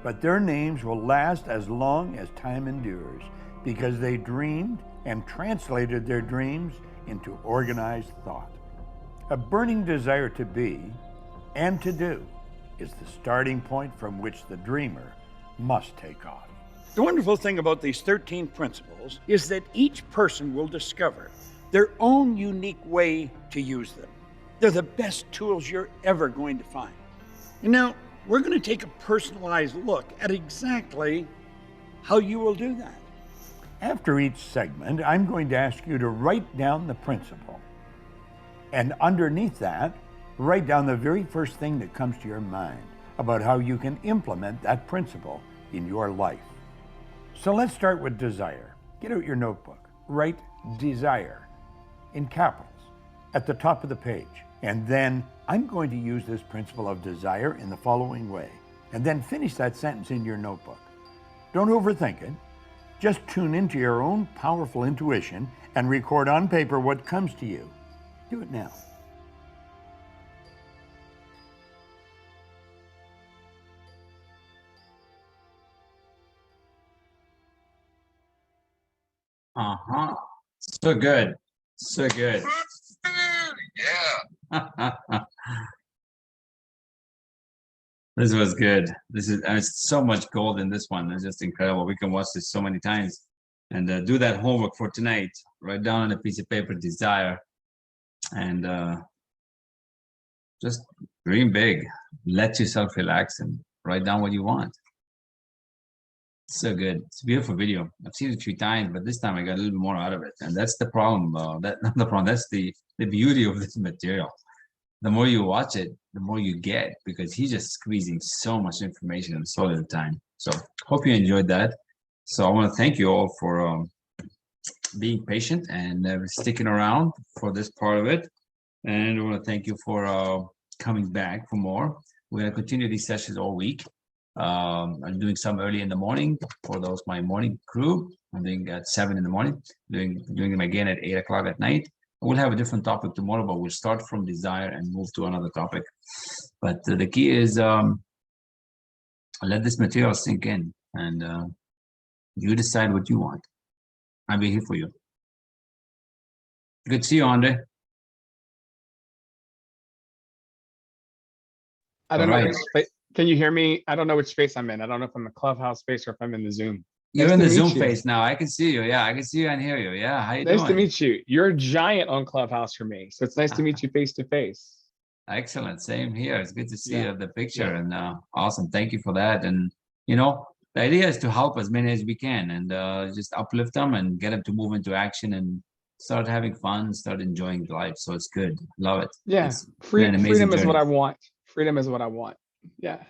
But their names will last as long as time endures because they dreamed and translated their dreams into organized thought. A burning desire to be and to do is the starting point from which the dreamer must take off. The wonderful thing about these 13 principles is that each person will discover their own unique way to use them. They're the best tools you're ever going to find. And now, we're going to take a personalized look at exactly how you will do that. After each segment, I'm going to ask you to write down the principle. And underneath that, write down the very first thing that comes to your mind about how you can implement that principle in your life. So let's start with desire. Get out your notebook. Write desire in capitals at the top of the page. And then I'm going to use this principle of desire in the following way. And then finish that sentence in your notebook. Don't overthink it. Just tune into your own powerful intuition and record on paper what comes to you. Do it now. Uh-huh. So good. So good. Yeah. This was good. This is so much gold in this one. It's just incredible. We can watch this so many times and do that homework for tonight. Write down on a piece of paper desire and just dream big. Let yourself relax and write down what you want. So good. It's a beautiful video. I've seen it a few times, but this time I got a little bit more out of it. And that's the problem. That's not the problem. That's the beauty of this material. The more you watch it, the more you get, because he's just squeezing so much information in so little time. So hope you enjoyed that. So I want to thank you all for being patient and sticking around for this part of it. And I want to thank you for coming back for more. We're going to continue these sessions all week. I'm doing some early in the morning for those my morning crew. I'm doing at 7 in the morning, doing them again at 8 o'clock at night. We'll have a different topic tomorrow, but we'll start from desire and move to another topic. But the key is let this material sink in and you decide what you want. I'll be here for you. Good to see you, Andre. I don't know. Can you hear me? I don't know which space I'm in. I don't know if I'm in Clubhouse space or if I'm in the Zoom. You're in the Zoom phase now. I can see you. Yeah, I can see you and hear you. Yeah, how you doing? Nice to meet you. You're a giant on Clubhouse for me, so it's nice to meet you face to face. Excellent. Same here. It's good to see the picture and awesome. Thank you for that. And you know, the idea is to help as many as we can and just uplift them and get them to move into action and start having fun, start enjoying life. So it's good. Love it. Yeah, freedom is what I want. Freedom is what I want. Yeah.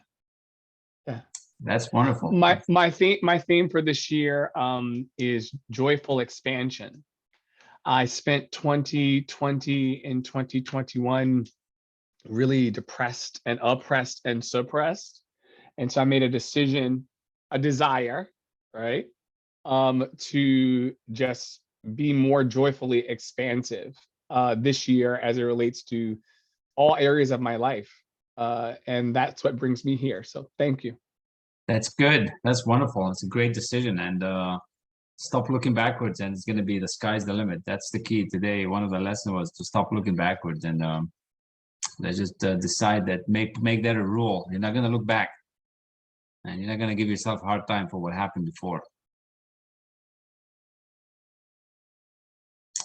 Yeah. That's wonderful. My theme for this year is joyful expansion. I spent 2020 and 2021 really depressed and oppressed and suppressed. And so I made a decision, a desire, right? To just be more joyfully expansive this year as it relates to all areas of my life. And that's what brings me here. So thank you. That's good. That's wonderful. It's a great decision. And stop looking backwards, and it's going to be the sky's the limit. That's the key today. One of the lessons was to stop looking backwards and let's just decide that make that a rule. You're not going to look back, and you're not going to give yourself a hard time for what happened before.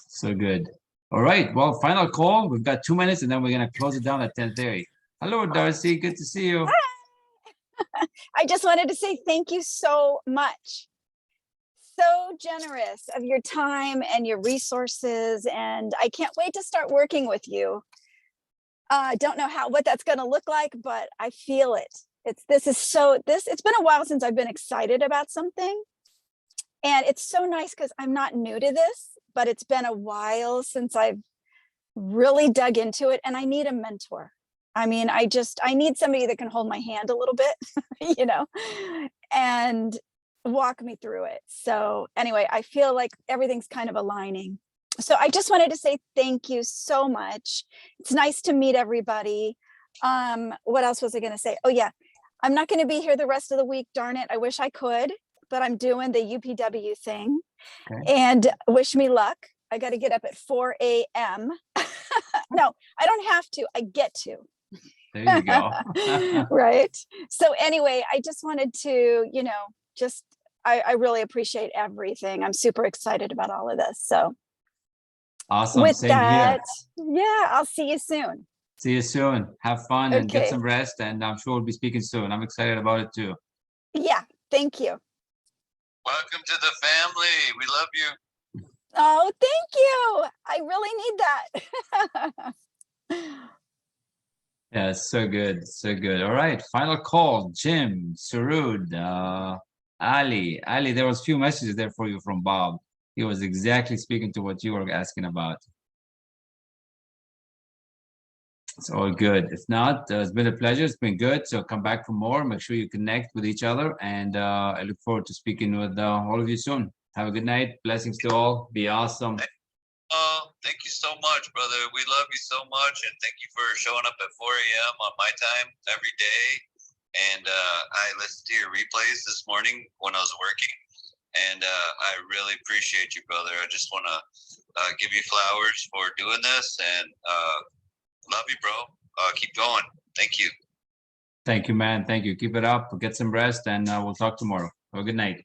So good. All right. Well, final call. We've got 2 minutes, and then we're gonna close it down at 10:30. Hello, Darcy. Good to see you. I just wanted to say thank you so much. So generous of your time and your resources, and I can't wait to start working with you. I don't know what that's going to look like, but I feel it. It's been a while since I've been excited about something, and it's so nice because I'm not new to this, but it's been a while since I've really dug into it, and I need a mentor. I mean, I need somebody that can hold my hand a little bit, you know, and walk me through it. So anyway, I feel like everything's kind of aligning. So I just wanted to say thank you so much. It's nice to meet everybody. What else was I going to say? Oh yeah, I'm not going to be here the rest of the week. Darn it. I wish I could, but I'm doing the UPW thing. Okay. And wish me luck. I got to get up at 4 a.m. No, I don't have to. I get to. There you go. Right. So anyway, I just wanted to, you know, I really appreciate everything. I'm super excited about all of this. So awesome. With Same that, here. yeah, I'll see you soon. See you soon. Have fun and get some rest. And I'm sure we'll be speaking soon. I'm excited about it too. Yeah. Thank you. Welcome to the family. We love you. Oh, thank you. I really need that. Yeah, so good. So good. All right. Final call. Jim, Surud, Ali. Ali, there was a few messages there for you from Bob. He was exactly speaking to what you were asking about. It's all good. If not, it's been a pleasure. It's been good. So come back for more. Make sure you connect with each other. And I look forward to speaking with all of you soon. Have a good night. Blessings to all. Be awesome. Thank you so much, brother. We love you so much. And thank you for showing up at 4 a.m. on my time every day. And I listened to your replays this morning when I was working. And I really appreciate you, brother. I just want to give you flowers for doing this. And love you, bro. Keep going. Thank you. Thank you, man. Thank you. Keep it up. Get some rest. And we'll talk tomorrow. Have a good night.